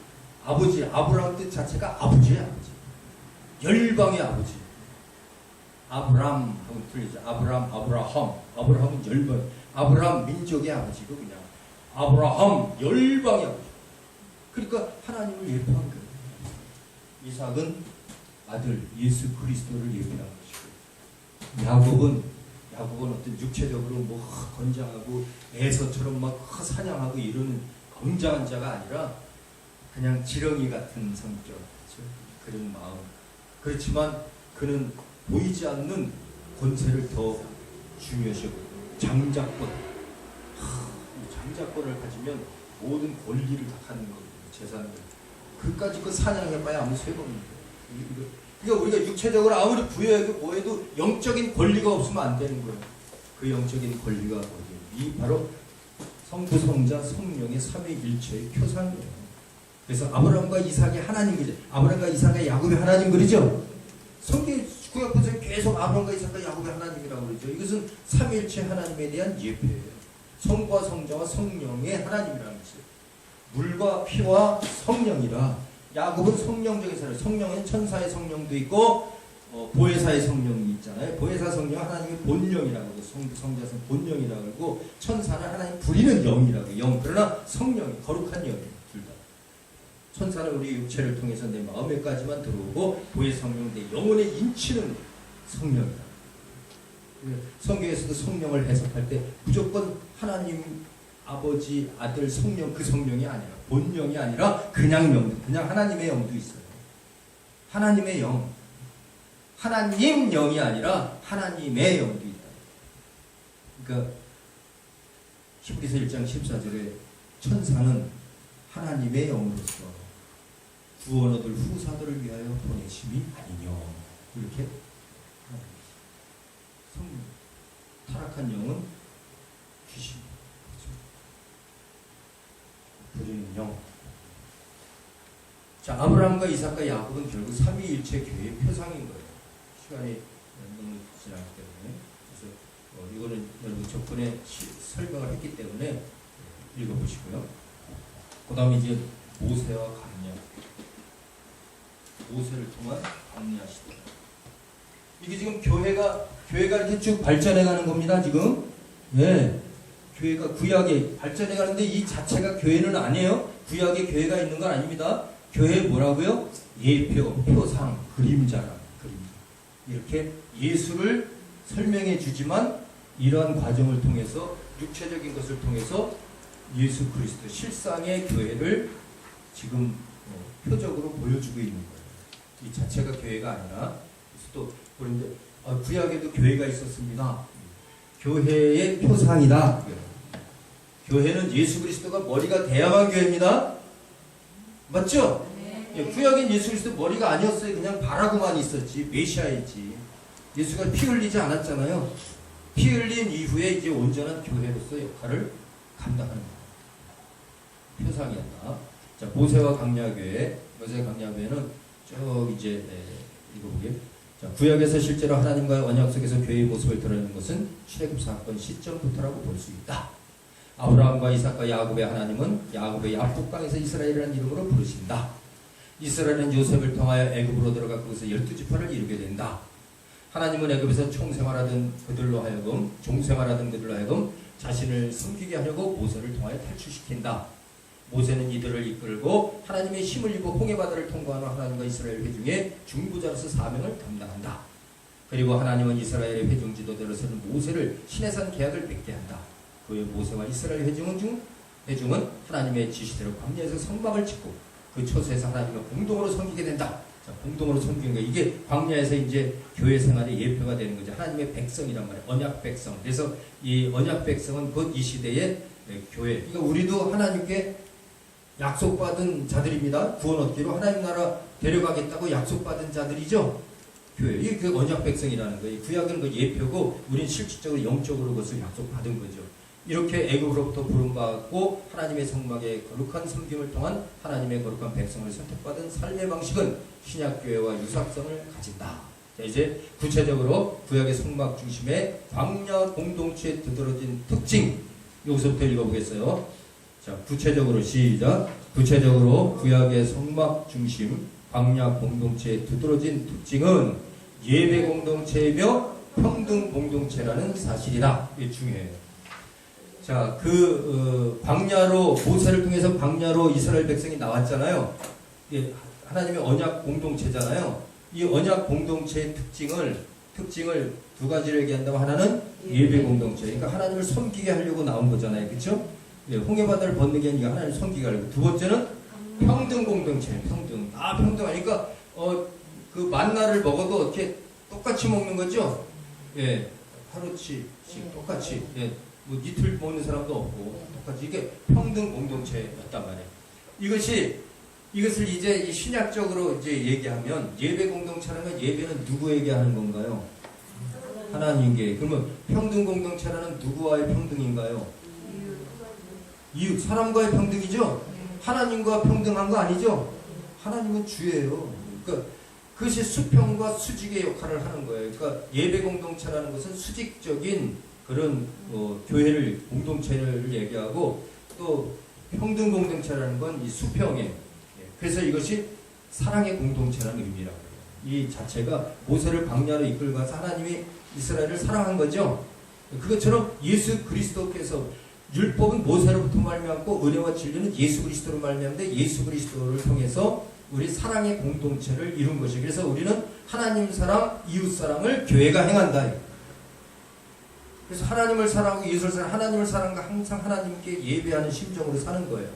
아브라함 뜻 자체가 아버지예요. 아버지. 열방의 아버지. 아브람 하고 틀리죠. 아브라함은 열방. 아브라함 민족의 아버지고 그냥 아브라함 열방의 아버지. 그러니까 하나님을 예표한 거예요. 이삭은 아들 예수 그리스도를 예표한 것이고 야곱은 어떤 육체적으로 건장하고 에서처럼 막 사냥하고 이러는 굉장한 자가 아니라 그냥 지렁이 같은 성격, 그렇죠? 그런 마음. 그렇지만 그는 보이지 않는 권세를 더 중요시하고 장자권. 이 장자권을 가지면 모든 권리를 다 갖는 거예요. 재산을. 그까지 그 사냥해봐야 아무 소용 없는 거예요. 그러니까 우리가 육체적으로 아무리 부여하고 뭐해도 영적인 권리가 없으면 안 되는 거예요. 그 영적인 권리가 어디예요? 이 바로 성부, 성자, 성령의 삼위일체의 표상이에요. 그래서 아브라함과 이삭이 하나님이죠. 아브라함과 이삭과 야곱이 하나님 그러죠. 성경 구약 본서에 계속 아브라함과 이삭과 야곱이 하나님이라고 그러죠. 이것은 삼위일체 하나님에 대한 예표예요. 성부와 성자와 성령의 하나님이라는 것이에요. 물과 피와 성령이라. 야곱은 성령적인 사람. 성령은 천사의 성령도 있고 보혜사의 성령이 있잖아요. 보혜사 성령 하나님의 본령이라고 하고 성부 성자는 본령이라고 하고 천사는 하나님 부리는 영이라고 영. 그러나 성령이 거룩한 영이에요. 둘 다. 천사는 우리 육체를 통해서 내 마음에까지만 들어오고 보혜사 성령은 내 영혼에 인치는 성령이다. 성경에서도 성령을 해석할 때 무조건 하나님 아버지, 아들, 성령 그 성령이 아니라 본령이 아니라 그냥 하나님의 영도 있어요. 하나님의 영. 하나님 영이 아니라 하나님의 영도 있다. 그러니까 히브리서 1장 14절에 천사는 하나님의 영으로서 구원 얻을 후사들을 위하여 보내심이 아니뇨. 이렇게 성령. 타락한 영은 귀신. 부리는 영. 자, 아브라함과 이삭과 야곱은 결국 삼위일체 교회의 표상인 거예요. 시간이 너무 지나기 때문에. 그래서 이거는 여러분 저번에 설명을 했기 때문에 읽어보시고요. 그 다음에 이제 모세와 강야. 모세를 통한 강야시대. 이게 지금 교회가 교회가 이렇게 쭉 발전해 가는 겁니다, 지금. 예. 교회가 구약에 발전해 가는데 이 자체가 교회는 아니에요. 구약에 교회가 있는 건 아닙니다. 교회 뭐라고요? 예표, 표상, 그림자라. 그림자. 이렇게 예수를 설명해 주지만 이러한 과정을 통해서 육체적인 것을 통해서 예수 그리스도 실상의 교회를 지금 표적으로 보여주고 있는 거예요. 이 자체가 교회가 아니라 또 그런데 구약에도 교회가 있었습니다. 교회의 표상이다. 교회는 예수 그리스도가 머리가 돼야만 교회입니다. 맞죠? 예, 구약엔 예수 그리스도 머리가 아니었어요. 그냥 발하고만 있었지. 메시아였지. 예수가 피 흘리지 않았잖아요. 피 흘린 이후에 이제 온전한 교회로서 역할을 감당하는 거예요. 표상이었다. 자, 모세와 강야교회. 모세 강야교회는 쭉 이제 이거 보게. 자, 구약에서 실제로 하나님과의 언약 속에서 교회의 모습을 드러내는 것은 출애굽 사건 시점부터라고 볼 수 있다. 아브라함과 이삭과 야곱의 하나님은 야곱의 야복강에서 이스라엘이라는 이름으로 부르신다. 이스라엘은 요셉을 통하여 애굽으로 들어가 거기서 12지파를 이루게 된다. 하나님은 애굽에서 총생활하던 그들로 하여금 종생활하던 그들로 하여금 자신을 섬기게 하려고 모세를 통하여 탈출시킨다. 모세는 이들을 이끌고 하나님의 힘을 입어 홍해바다를 통과하는 하나님과 이스라엘 회중의 중보자로서 사명을 담당한다. 그리고 하나님은 이스라엘의 회중 지도자로서는 모세를 시내산 계약을 맺게 한다. 그의 모세와 이스라엘 회중은 하나님의 지시대로 광야에서 성막을 짓고 그 초소에서 하나님과 공동으로 섬기게 된다. 자, 공동으로 섬기는 거 이게 광야에서 이제 교회 생활의 예표가 되는 거죠. 하나님의 백성이란 말이에요. 언약 백성. 그래서 이 언약 백성은 곧 이 시대의 교회. 그러니까 우리도 하나님께 약속받은 자들입니다. 구원 얻기로 하나님 나라 데려가겠다고 약속받은 자들이죠. 교회. 이게 그 언약 백성이라는 거예요. 구약은 그 예표고 우리는 실질적으로 영적으로 그것을 약속받은 거죠. 이렇게 애굽으로부터 부름받고 하나님의 성막의 거룩한 섬김을 통한 하나님의 거룩한 백성을 선택받은 삶의 방식은 신약교회와 유사성을 가진다. 자, 이제 구체적으로 구약의 성막 중심의 광야 공동체에 두드러진 특징 여기서부터 읽어보겠어요. 자, 구체적으로 시작. 구체적으로 구약의 성막 중심 광야 공동체에 두드러진 특징은 예배 공동체이며 평등 공동체라는 사실이다. 이게 중요해요. 자, 광야로 모세를 통해서 광야로 이스라엘 백성이 나왔잖아요. 이게 하나님의 언약 공동체잖아요. 이 언약 공동체의 특징을 두 가지를 얘기한다면 하나는 예배 공동체. 그러니까 하나님을 섬기게 하려고 나온 거잖아요. 그렇죠? 예, 홍해바다를 건너게 하니까 하나님 섬기게 하려고. 두 번째는 평등 공동체. 평등. 평등하니까 그 만나를 먹어도 이렇게 똑같이 먹는 거죠. 예, 하루치씩 똑같이. 예. 뭐 이틀 먹는 사람도 없고 똑같이 이게 평등 공동체였단 말이에요. 이것을 이제 이 신약적으로 이제 얘기하면 예배 공동체라는 건 예배는 누구에게 하는 건가요? 하나님께. 그러면 평등 공동체라는 누구와의 평등인가요? 이웃 사람과의 평등이죠. 하나님과 평등한 거 아니죠? 하나님은 주예요. 그러니까 그것이 수평과 수직의 역할을 하는 거예요. 그러니까 예배 공동체라는 것은 수직적인 그런 교회를 공동체를 얘기하고 또 평등 공동체라는 건 이 수평에 그래서 이것이 사랑의 공동체라는 의미라고 해요. 이 자체가 모세를 광야로 이끌고 가서 하나님이 이스라엘을 사랑한 거죠. 그것처럼 예수 그리스도께서 율법은 모세로부터 말미암고 은혜와 진리는 예수 그리스도로 말미암는데 예수 그리스도를 통해서 우리 사랑의 공동체를 이룬 것이 그래서 우리는 하나님 사랑, 이웃 사랑을 교회가 행한다. 그래서 하나님을 사랑하고 예수를 사랑하고 하나님을 사랑하고 항상 하나님께 예배하는 심정으로 사는 거예요.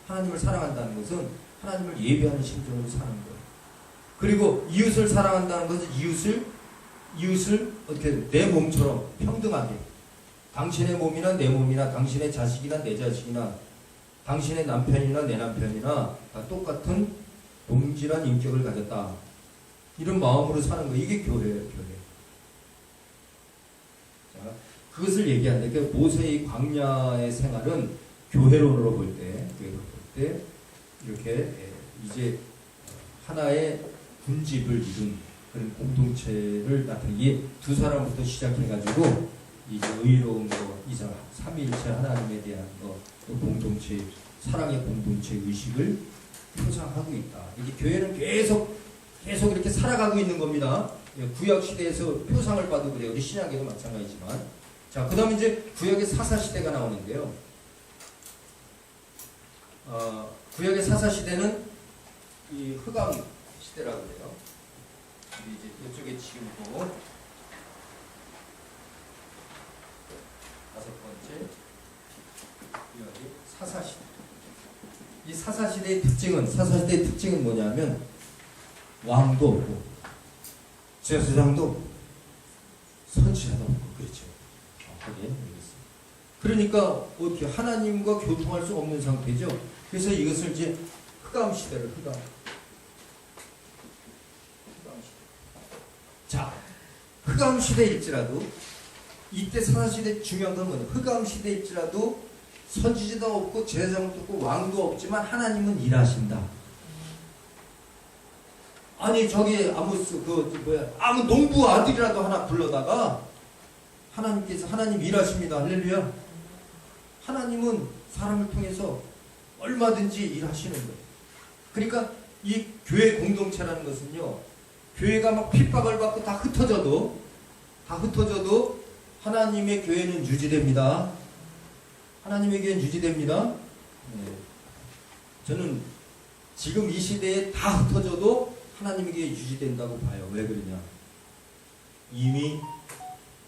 하나님을 사랑한다는 것은 하나님을 예배하는 심정으로 사는 거예요. 그리고 이웃을 사랑한다는 것은 이웃을 어떻게 내 몸처럼 평등하게 당신의 몸이나 내 몸이나 당신의 자식이나 내 자식이나 당신의 남편이나 내 남편이나 다 똑같은 동질한 인격을 가졌다. 이런 마음으로 사는 거예요. 이게 교회예요. 교회. 그것을 얘기하는데 그 모세의 광야의 생활은 교회론으로 볼 때 이렇게 이제 하나의 군집을 이룬 그런 공동체를 나타내기 두 사람부터 시작해가지고 이제 의로운 거, 이상 삼위일체 하나님에 대한 거, 또 공동체 사랑의 공동체 의식을 표상하고 있다. 이게 교회는 계속 이렇게 살아가고 있는 겁니다. 구약 시대에서 표상을 봐도 그래요. 우리 신약에도 마찬가지지만. 자, 그 다음에 이제 구약의 사사시대가 나오는데요. 구약의 사사시대는 이 흑암 시대라고 그래요. 우리 이제 이쪽에 지금 보고 다섯 번째 구약의 사사시대. 이 사사시대의 특징은 뭐냐면 왕도 없고 제사장도 없고 선지자도 없고 그렇죠. 정확하게 알겠습니다. 그러니까 어떻게 하나님과 교통할 수 없는 상태죠. 그래서 이것을 이제 흑암 시대를 흑암 시대. 자, 흑암 시대일지라도 이때 사사시대 중요한 건 뭐냐? 흑암 시대일지라도 선지자도 없고 제사장도 없고 왕도 없지만 하나님은 일하신다. 아니 저기 아무 농부 아들이라도 하나 불러다가 하나님께서 하나님 일하십니다. 할렐루야. 하나님은 사람을 통해서 얼마든지 일하시는 거예요. 그러니까 이 교회 공동체라는 것은요. 교회가 막 핍박을 받고 다 흩어져도 하나님의 교회는 유지됩니다. 하나님의 교회는 유지됩니다. 네. 저는 지금 이 시대에 다 흩어져도 하나님의 교회 유지된다고 봐요. 왜 그러냐? 이미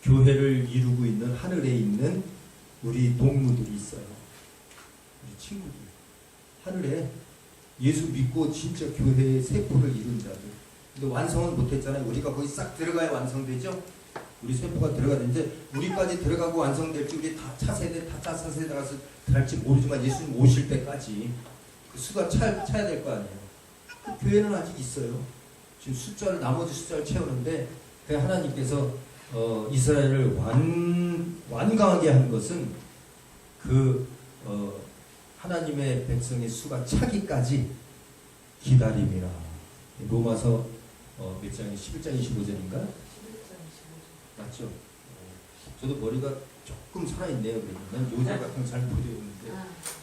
교회를 이루고 있는 하늘에 있는 우리 동무들이 있어요. 우리 친구들. 하늘에 예수 믿고 진짜 교회의 세포를 이룬 자들. 근데 완성은 못했잖아요. 우리가 거기 싹 들어가야 완성되죠? 우리 세포가 들어가는데 우리까지 들어가고 완성될지 우리 다 차세대 가서 들어갈지 모르지만 예수님 오실 때까지 그 수가 차야 될 거 아니에요. 그 교회는 아직 있어요. 지금 나머지 숫자를 채우는데 그 하나님께서 이스라엘을 완강하게 한 것은 하나님의 백성의 수가 차기까지 기다림이라. 로마서 몇 장이 11장 25절인가? 맞죠? 저도 머리가 조금 살아있네요. 난 요새 같은 거 잘 못 외우는데.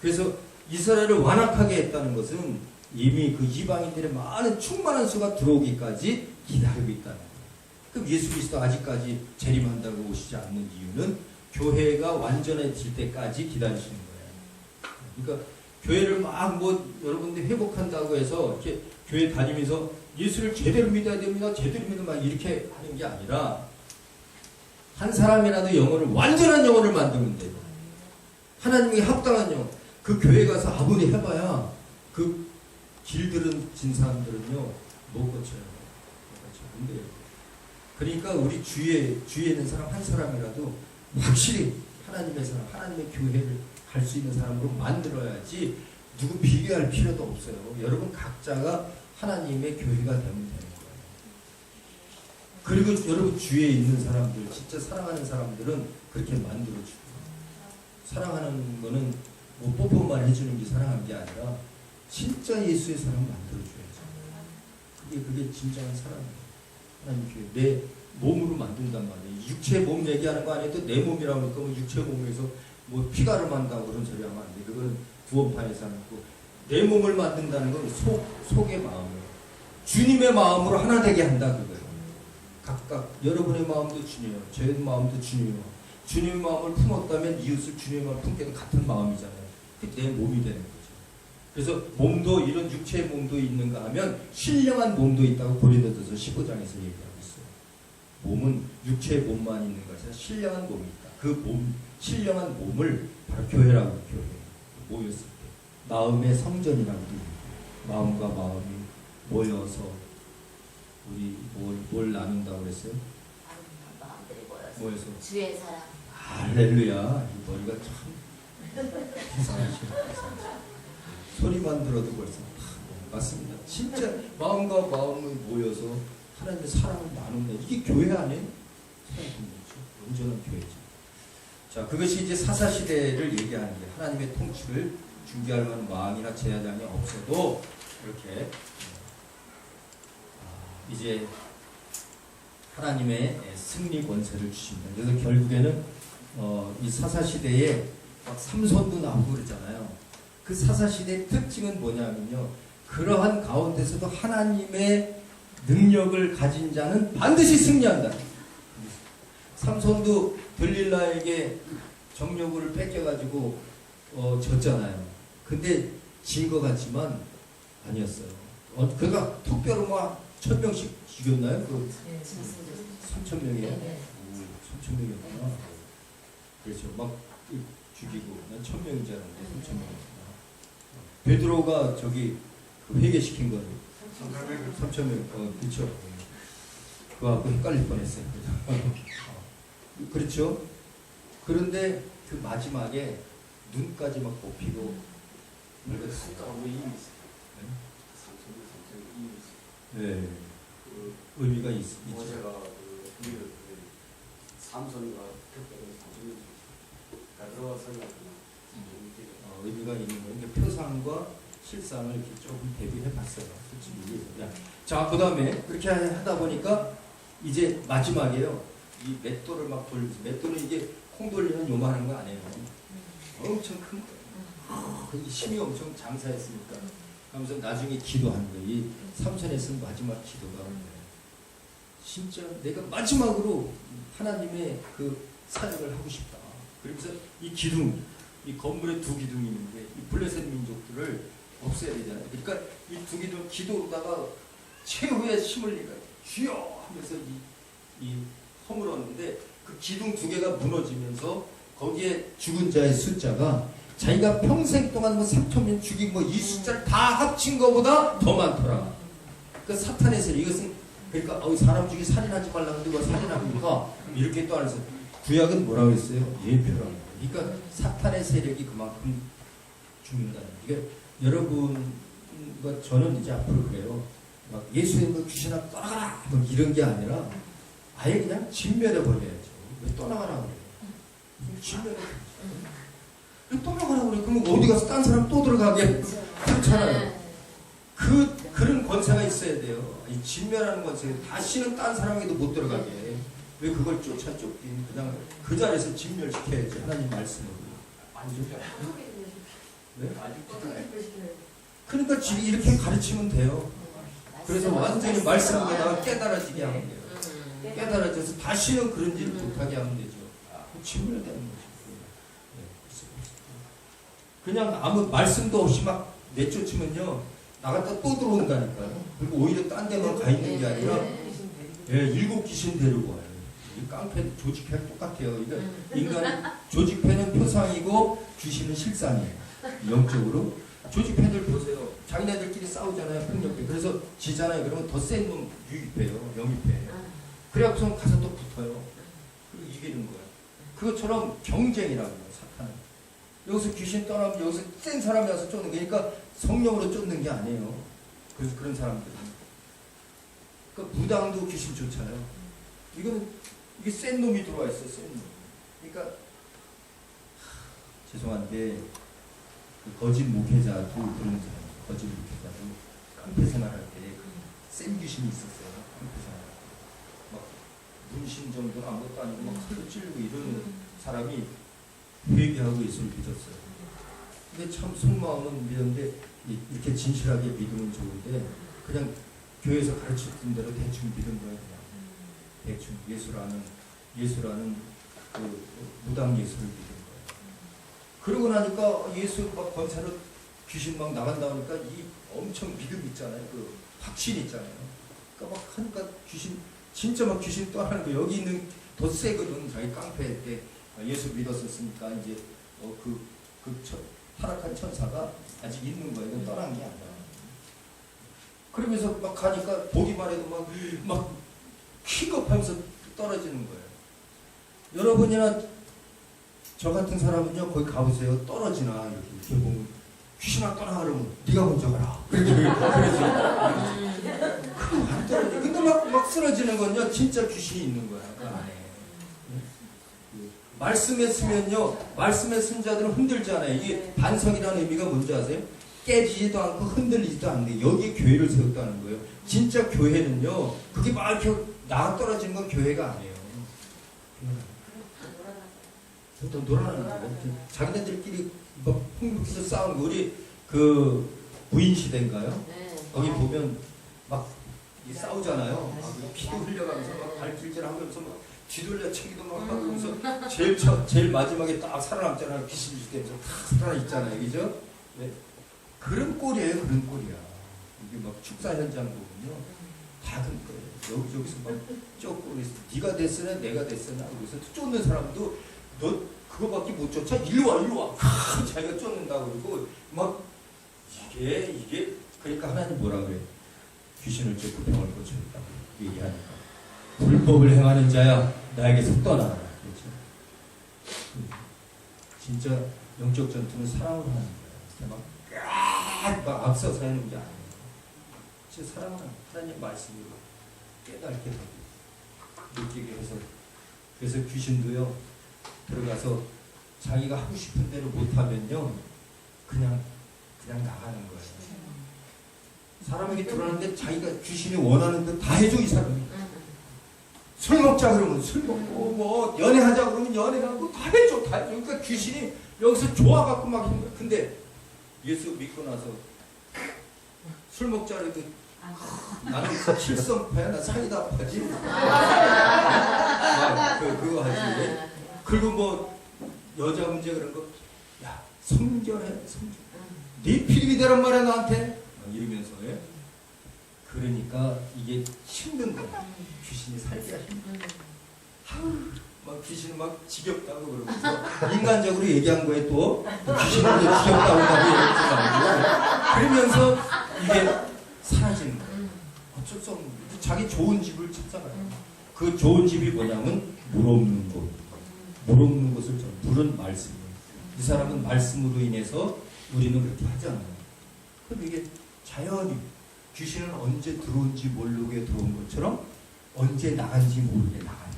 그래서 이스라엘을 완악하게 했다는 것은 이미 그 이방인들의 많은 충만한 수가 들어오기까지 기다리고 있다는 거예요. 그럼 예수 그리스도 아직까지 재림한다고 오시지 않는 이유는 교회가 완전해질 때까지 기다리시는 거예요. 그러니까 교회를 막 여러분들 회복한다고 해서 이렇게 교회 다니면서 예수를 제대로 믿어야 됩니다. 제대로 믿으면 막 이렇게 하는 게 아니라 한 사람이라도 완전한 영혼을 만들면 돼요. 하나님께 합당한 영혼. 그 교회 가서 아무리 해봐야 그 길들은 진 사람들은요 못 고쳐요. 안 돼요. 그러니까 우리 주위에 있는 사람 한 사람이라도 확실히 하나님의 사람, 하나님의 교회를 갈 수 있는 사람으로 만들어야지 누구 비교할 필요도 없어요. 여러분 각자가 하나님의 교회가 되면 되는 거예요. 그리고 여러분 주위에 있는 사람들, 진짜 사랑하는 사람들은 그렇게 만들어주고, 사랑하는 거는 뭐 뽀뽀만 해주는 게 사랑하는 게 아니라 진짜 예수의 사랑 만들어줘야죠. 그게 진정한 사랑이에요. 하나님 교회 내 몸으로 만든단 말이에요. 육체 몸 얘기하는 거 아니에요. 내 몸이라고 하니까 뭐 육체 몸에서 뭐 피가를 만다고 그런 소리 하면 안 돼. 그거는 구원판에서 하는 거고, 내 몸을 만든다는 건 속의 마음이에요. 주님의 마음으로 하나 되게 한다 그거예요. 각각 여러분의 마음도 주님이에요. 제 마음도 주님이에요. 주님의 마음을 품었다면 이웃을 주님의 마음을 품게도 같은 마음이잖아요. 그게 내 몸이 되는 거죠. 그래서 몸도 이런 육체의 몸도 있는가 하면 신령한 몸도 있다고 고린도전서 15장에서 얘기하고 있어요. 몸은 육체의 몸만 있는 것이 아니라 신령한 몸이 있다. 그 신령한 몸을 바로 교회라고 해요. 교회. 모였을 때. 마음의 성전이라고도 해요. 마음과 마음이 모여서 우리 뭘 나눈다고 그랬어요? 마음들이 모여서 주의 사랑. 할렐루야. 이 머리가 참 이상하시네. 소리만 들어도 벌써 맞습니다. 진짜 마음과 마음이 모여서 하나님의 사랑을 나누는 이게 교회 안에 사랑이죠. 온전한 교회죠. 자, 그것이 이제 사사시대를 얘기하는 게 하나님의 통치를 중개할 만한 왕이나 제사장이 없어도 이렇게 이제 하나님의 승리 권세를 주십니다. 그래서 결국에는 이 사사시대에 막 삼손도 나오고 그러잖아요. 그 사사시대의 특징은 뭐냐면요. 그러한 가운데서도 하나님의 능력을 가진 자는 반드시 승리한다. 삼손도 들릴라에게 정력을 뺏겨가지고 졌잖아요. 근데 진 것 같지만 아니었어요. 그가 특별히 막 1,000명씩 죽였나요? 그 네. 3,000명이에요? 네. 3,000명이었구나. 그렇죠. 막 죽이고 난 1,000명인 줄 알았는데 3,000명이었구나. 베드로가 저기 그 회개시킨 거는 3,000명. 그렇죠. 그거하고 헷갈릴 뻔했어요. 그렇죠. 그런데 그 마지막에 눈까지 막 뽑히고 숫자가 뭐 이미 있어요. 3,000 이미 있어요. 네. 그 의미가 있죠. 모세가 그 삼손과 특별히 3,000명 그러니까 들어가서 의미가 있는 거예요. 그러니까 표상과 실상을 이렇게 조금 대비해 봤어요. 솔직히. 자, 그 다음에 그렇게 하다 보니까 이제 마지막에요. 이 맷돌을 막 돌리면서, 맷돌은 이게 콩 돌리는 요만한 거 아니에요. 엄청 큰 거예요. 그 힘이 엄청 장사했으니까. 하면서 나중에 기도하는 거예요. 이 삼손에 쓴 마지막 기도가 진짜 내가 마지막으로 하나님의 그 사역을 하고 싶다. 그러면서 이 기둥, 이 건물에 두 기둥이 있는데 이 블레셋 민족들을 없애야 되잖아요. 그러니까 이 두 기둥 기도로다가 최후의 힘을 내가 주여 하면서 이 허물었는데 그 기둥 두 개가 무너지면서 거기에 죽은 자의 숫자가 자기가 평생 동안 뭐 3,000명 죽인 뭐 이 숫자를 다 합친 것보다 더 많더라. 그 사탄의 세력, 이것은 그러니까 사람 중에 살인하지 말라는데 왜 살인합니까? 이렇게 또 안에서 구약은 뭐라고 했어요? 예표라고. 그러니까 사탄의 세력이 그만큼 죽는다는. 이게 여러분과 저는 이제 앞으로 그래요. 막 예수의 뭐 귀신아 떠나가라 뭐 이런 게 아니라 아예 그냥 진멸해 버려야죠. 왜 떠나가라 그래요? 진멸해 버려야죠. 왜 떠나가라 그래? 그럼 어디 가서 딴 사람 또 들어가게? 그렇잖아요. 그런 권세가 있어야 돼요. 이 진멸하는 권세. 다시는 딴 사람에게도 못 들어가게. 왜 그걸 쫓긴 그냥 그 자리에서 진멸시켜야지. 하나님 말씀으로. 네? 그러니까 지금 이렇게 가르치면 돼요. 그래서 완전히 말씀에다가 깨달아지게 하면 돼요. 깨달아져서 다시는 그런 일을 못하게 하면 되죠. 진멸되는 거죠. 그냥 아무 말씀도 없이 막 내쫓으면요. 나갔다 또 들어온다니까요. 그리고 오히려 딴 데만 가 있는 게 아니라 7 귀신 데리고 와요. 이 깡패 조직패 똑같아요. 그러니까 인간은 조직패는 표상이고 귀신은 실상이에요. 영적으로. 조직패들 보세요. 자기네들끼리 싸우잖아요. 폭력배. 그래서 지잖아요. 그러면 더 센 놈 유입해요. 영입해. 그래갖고서 가서 또 붙어요. 그리고 이기는 거예요. 그것처럼 경쟁이라고요. 사탄은. 여기서 귀신 떠나면 여기서 센 사람이 와서 쫓는 게 그러니까 성령으로 쫓는 게 아니에요. 그래서 그런 사람들은. 그러니까 무당도 귀신 쫓아요. 이게 센 놈이 들어와 있어요. 센 놈. 그러니까 죄송한데 그 거짓 목회자도 그런 사람. 거짓 목회자도 깡패 생활할 때 센 귀신이 있었어요. 깡패 생활. 막 문신 정도는 아무것도 아니고 막 칼로 찌르고 이런 사람이 회개하고 예수를 믿었어요. 근데 참 속마음은 믿었는데 이렇게 진실하게 믿으면 좋은데 그냥 교회에서 가르쳤던 대로 대충 믿은 거예요. 그냥 대충 예수라는 그 무당 예수를 믿은 거예요. 그러고 나니까 예수 막 권세로 귀신 막 나간다 하니까 이 엄청 믿음 있잖아요. 그 확신 있잖아요. 그러니까 막 하니까 귀신 진짜 막 귀신 떠나는 거 여기 있는 더 세거든. 자기 깡패 때 예수 믿었었으니까 이제 타락한 천사가 아직 있는 거예요. 이건 떠난 게 아니야. 그러면서 막 가니까 보기만 해도 막 킥업하면서 떨어지는 거예요. 여러분이나 저 같은 사람은요 거기 가보세요. 떨어지나 이렇게 보면 귀신아 떠나 그러면 네가 먼저 가라. 그러죠. 안 떨어져. 근데 막 쓰러지는 건요 진짜 귀신이 있는 거야. 그 안에. 말씀에 쓰면요, 말씀에 쓴 자들은 흔들지 않아요. 이게 반석이라는 의미가 뭔지 아세요? 깨지지도 않고 흔들리지도 않는 게 여기에 교회를 세웠다는 거예요. 진짜 교회는요, 그게 막 이렇게 나가 떨어지는 건 교회가 아니에요. 보통 놀아나는 거예요. 자기네들끼리 막 폭력해서 싸우는 거. 우리 그 부인 시대인가요? 거기 보면 막 이 싸우잖아요. 그 피도 흘려가면서 막 발길질하면서 막 뒤돌려치기도 막 하면서 제일 마지막에 딱 살아남잖아요. 귀신 주대면서 딱 살아있잖아요, 그죠? 네. 그런 꼴이에요, 그런 꼴이야. 이게 막 축사 현장 보면요, 다 그런 거예요. 여기저기서 막 쫓고 그래서 네가 됐으나 내가 됐으나 그래서 쫓는 사람도 너 그거밖에 못 쫓아. 일로 와. 자기가 쫓는다 그러고 막 이게 그러니까 하나님 뭐라 그래? 귀신을 쫓고 병을 고쳐줬다고 얘기하니까 불법을 행하는 자야 나에게서 떠나라. 그렇죠? 진짜 영적 전투는 사랑을 하는 거예요. 막 앞서서 하는 게 아니에요. 진짜 사랑을 하는 하나님 말씀으로 깨닫게 하고 느끼게 해서 그래서 귀신도요 들어가서 자기가 하고 싶은 대로 못하면요 그냥 나가는 거예요. 사람에게 들어왔는데 자기가 귀신이 원하는 대로 다 해줘 이 사람이. 술 먹자 그러면 술 먹고 뭐 연애하자 그러면 연애하고 다 해줘. 그러니까 귀신이 여기서 좋아갖고 막 있는 거야. 근데 예수 믿고 나서 술 먹자 그래도 나는 칠성파야 나 사이다파지. 그거 하지. 그리고 뭐 여자 문제 그런 거 야 성결해 성결. 네 필요이 되란 말이야 나한테. 이러면서 그러니까 이게 힘든 거야. 귀신이 살기가 힘들어. 막 귀신은 막 지겹다고 그러면서 인간적으로 얘기한 거에 또 귀신은 지겹다고 막 그러면서 이게 사라지는 거야. 어쩔 수 없는 거야. 자기 좋은 집을 찾아가요. 그 좋은 집이 뭐냐면 물 없는 곳. 물 없는 곳을 물은 말씀이에요. 이 사람은 말씀으로 인해서 우리는 그렇게 하잖아요. 그럼 이게 자연히 귀신은 언제 들어온지 모르게 들어온 것처럼 언제 나간지 모르게 나간다.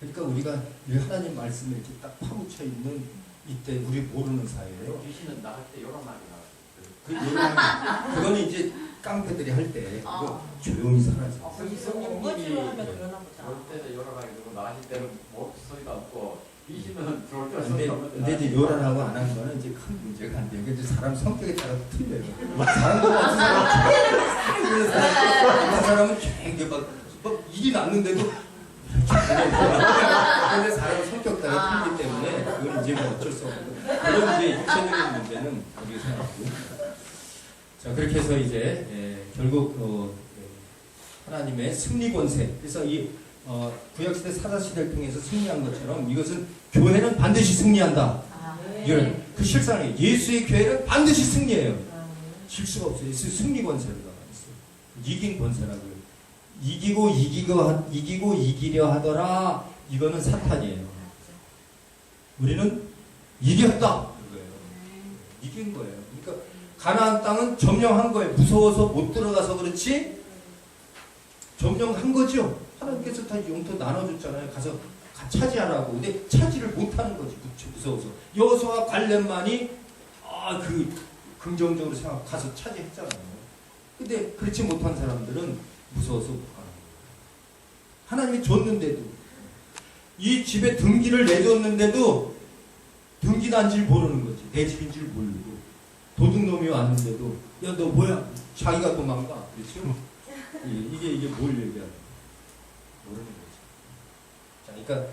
그러니까 우리가 이 하나님 말씀에 이렇게 딱 파묻혀 있는 이때 우리 모르는 사이에요. 귀신은 나갈 때 여러 마리 그 나와요. 그거는 이제 깡패들이 할 때 조용히 사라져. 원거지로 하면 그러나 보다. 올 때는 여러 마리 들고 나실 때는 뭐 소리가 없고 귀신은 들어올 때는 근데, 소리가 없는데 근데 이제 요란하고 안 하는 거는 이제 큰 문제가 안 돼요. 근데 사람 성격에 따라서 틀려요. 사람도 없는 사람, 그 사람은 되게 막 일이 났는데도 근데 사람 성격 따라 틀리기 때문에 그건 이제 뭐 어쩔 수 없고 그런 이제 육체적인 문제는 우리가 생각하고 자 그렇게 해서 이제 결국 하나님의 승리 권세 그래서 이 구약시대 사사시대를 통해서 승리한 것처럼 이것은 교회는 반드시 승리한다. 이런 그 실상에 예수의 교회는 반드시 승리해요. 질 수가 없어요. 승리 권세가 있어요. 이긴 권세라고요. 이기고 이기려 하더라. 이거는 사탄이에요. 우리는 이겼다. 그거예요. 이긴 거예요. 그러니까 가나안 땅은 점령한 거예요. 무서워서 못 들어가서 그렇지 점령한 거죠. 하나님께서 다 영토 나눠줬잖아요. 가서 차지하라고. 근데 차지를 못하는 거지. 무서워서. 여호수아와 갈렙만이 그 긍정적으로 생각 가서 차지했잖아요. 근데 그렇지 못한 사람들은 무서워서 못 가는 거예요. 하나님이 줬는데도 이 집에 등기를 내줬는데도 등기 난 줄 모르는 거지. 내 집인 줄 모르고 도둑놈이 왔는데도 야 너 뭐야? 자기가 도망가. 그렇죠? 이게 뭘 얘기하는 모르는 거죠. 자, 그러니까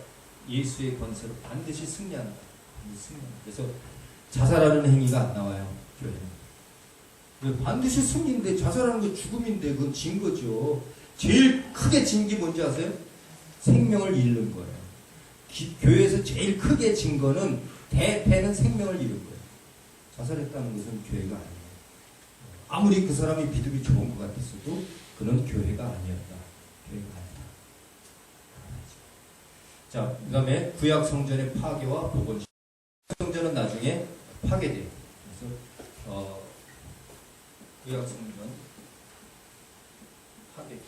예수의 권세로 반드시 승리한다. 그래서 자살하는 행위가 안 나와요. 교회는. 반드시 승리인데 자살하는 거 죽음인데 그건 진 거죠. 제일 크게 진 게 뭔지 아세요? 생명을 잃는 거예요. 교회에서 제일 크게 진 거는 대패는 생명을 잃은 거예요. 자살했다는 것은 교회가 아니에요. 아무리 그 사람이 믿음이 좋은 것 같았어도 그는 교회가 아니었다. 교회가 아니다. 자, 그 다음에 구약 성전의 파괴와 복원. 성전은 나중에 파괴돼요. 그래서 구약 성전 파괴.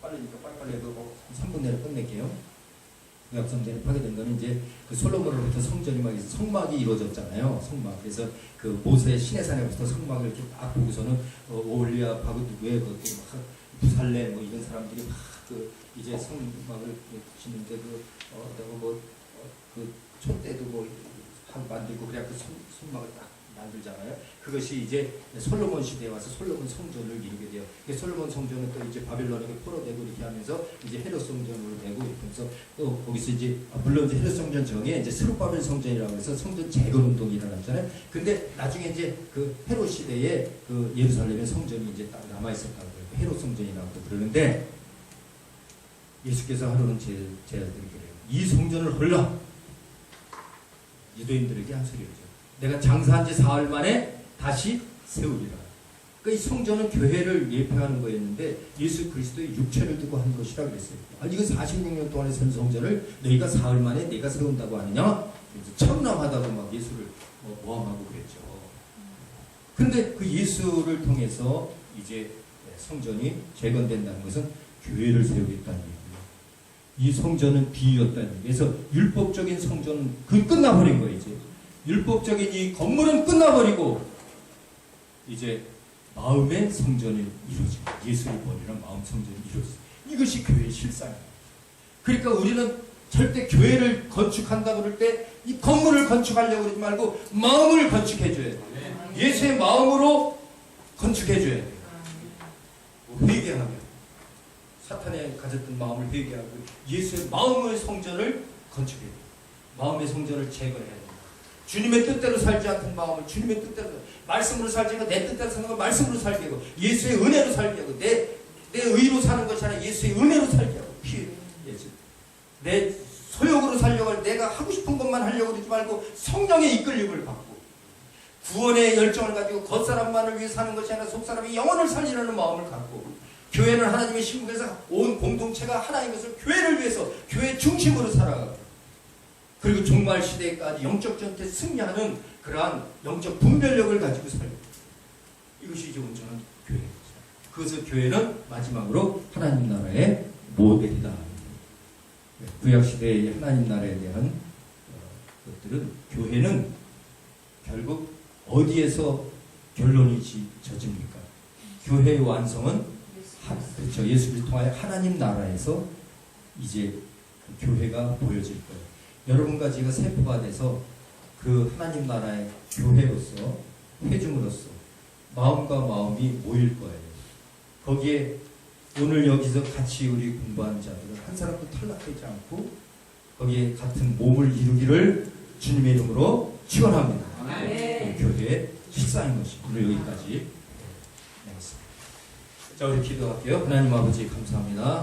빠르니까 빨리빨리 해도 3분 내로 끝낼게요. 구약 성전이 파괴된 거는 이제 그 솔로몬으로부터 성전이 막 성막이 이루어졌잖아요. 성막. 그래서 그 모세의 시내산에부터 성막을 이렇게 딱 보고서는 오홀리아 바그두구에 그 부살레 뭐 이런 사람들이 막 그 이제 성막을 짓는데 그 촛대도 뭐 하고 만들고 그래 그 성막을 딱 만들잖아요. 그것이 이제 솔로몬 시대에 와서 솔로몬 성전을 이루게 돼요. 솔로몬 성전은 또 이제 바빌론에게 포로되고 이렇게 하면서 이제 헤롯 성전으로 되고 이러면서 또 거기서 이제 물론 이제 헤롯 성전 전에 이제 스룹바벨 성전이라고 해서 성전 재건 운동이 일어났잖아요. 근데 나중에 이제 그 헤롯 시대에 그 예루살렘의 성전이 이제 딱 남아 있었다고 해요. 헤롯 성전이라고 그러는데 예수께서 하루는 제자들에게 그래요. 이 성전을 헐라 유대인들에게 한 소리였죠. 내가 장사한 지 사흘 만에 다시 세우리라. 그러니까 이 성전은 교회를 예표하는 거였는데 예수 그리스도의 육체를 두고 한 것이라 그랬어요. 아니 이거 46년 동안의 선 성전을 너희가 사흘 만에 내가 세운다고 하느냐? 천남하다고 막 예수를 모함하고 그랬죠. 근데 그 예수를 통해서 이제 성전이 재건된다는 것은 교회를 세우겠다는 얘기예요. 이 성전은 비유였다는 얘기예요. 그래서 율법적인 성전은 끝나버린 거예요. 이제 율법적인 이 건물은 끝나버리고 이제 마음의 성전이 이루어지고 예수를 버리는 마음 성전이 이루어지고 이것이 교회의 실상이에요. 그러니까 우리는 절대 교회를 건축한다고 그럴 때 이 건물을 건축하려고 그러지 말고 마음을 건축해줘야 돼요. 예수의 마음으로 건축해줘야 돼요. 회개하며 사탄에 가졌던 마음을 회개하고 예수의 마음의 성전을 건축해야 돼요. 마음의 성전을 재건해야 돼요. 주님의 뜻대로 살지 않던 마음을 주님의 뜻대로 말씀으로 살지 않고 내 뜻대로 사는 걸 말씀으로 살게 하고 예수의 은혜로 살게 하고 내 의로 사는 것이 아니라 예수의 은혜로 살게 하고 내 소욕으로 살려고 할 내가 하고 싶은 것만 하려고 그러지 말고 성령의 이끌림을 받고 구원의 열정을 가지고 겉사람만을 위해 사는 것이 아니라 속사람이 영혼을 살리려는 마음을 갖고 교회는 하나님의 신부에서 온 공동체가 하나인 것을 교회를 위해서 교회 중심으로 살아가고 그리고 종말 시대까지 영적 전투에 승리하는 그러한 영적 분별력을 가지고 살고 이것이 이제 온전한 교회입니다. 그것을 교회는 마지막으로 하나님 나라의 모델이다. 구약 시대의 하나님 나라에 대한 것들은 교회는 결국 어디에서 결론이 젖습니까? 교회의 완성은 그렇죠. 예수를 통하여 하나님 나라에서 이제 그 교회가 보여질 거예요. 여러분과 제가 세포가 돼서 그 하나님 나라의 교회로서 회중으로서 마음과 마음이 모일 거예요. 거기에 오늘 여기서 같이 우리 공부하는 자들은 한 사람도 탈락하지 않고 거기에 같은 몸을 이루기를 주님의 이름으로 축원합니다. 교회의 실상인 것이 오늘 여기까지. 자, 우리 기도할게요. 하나님 아버지 감사합니다.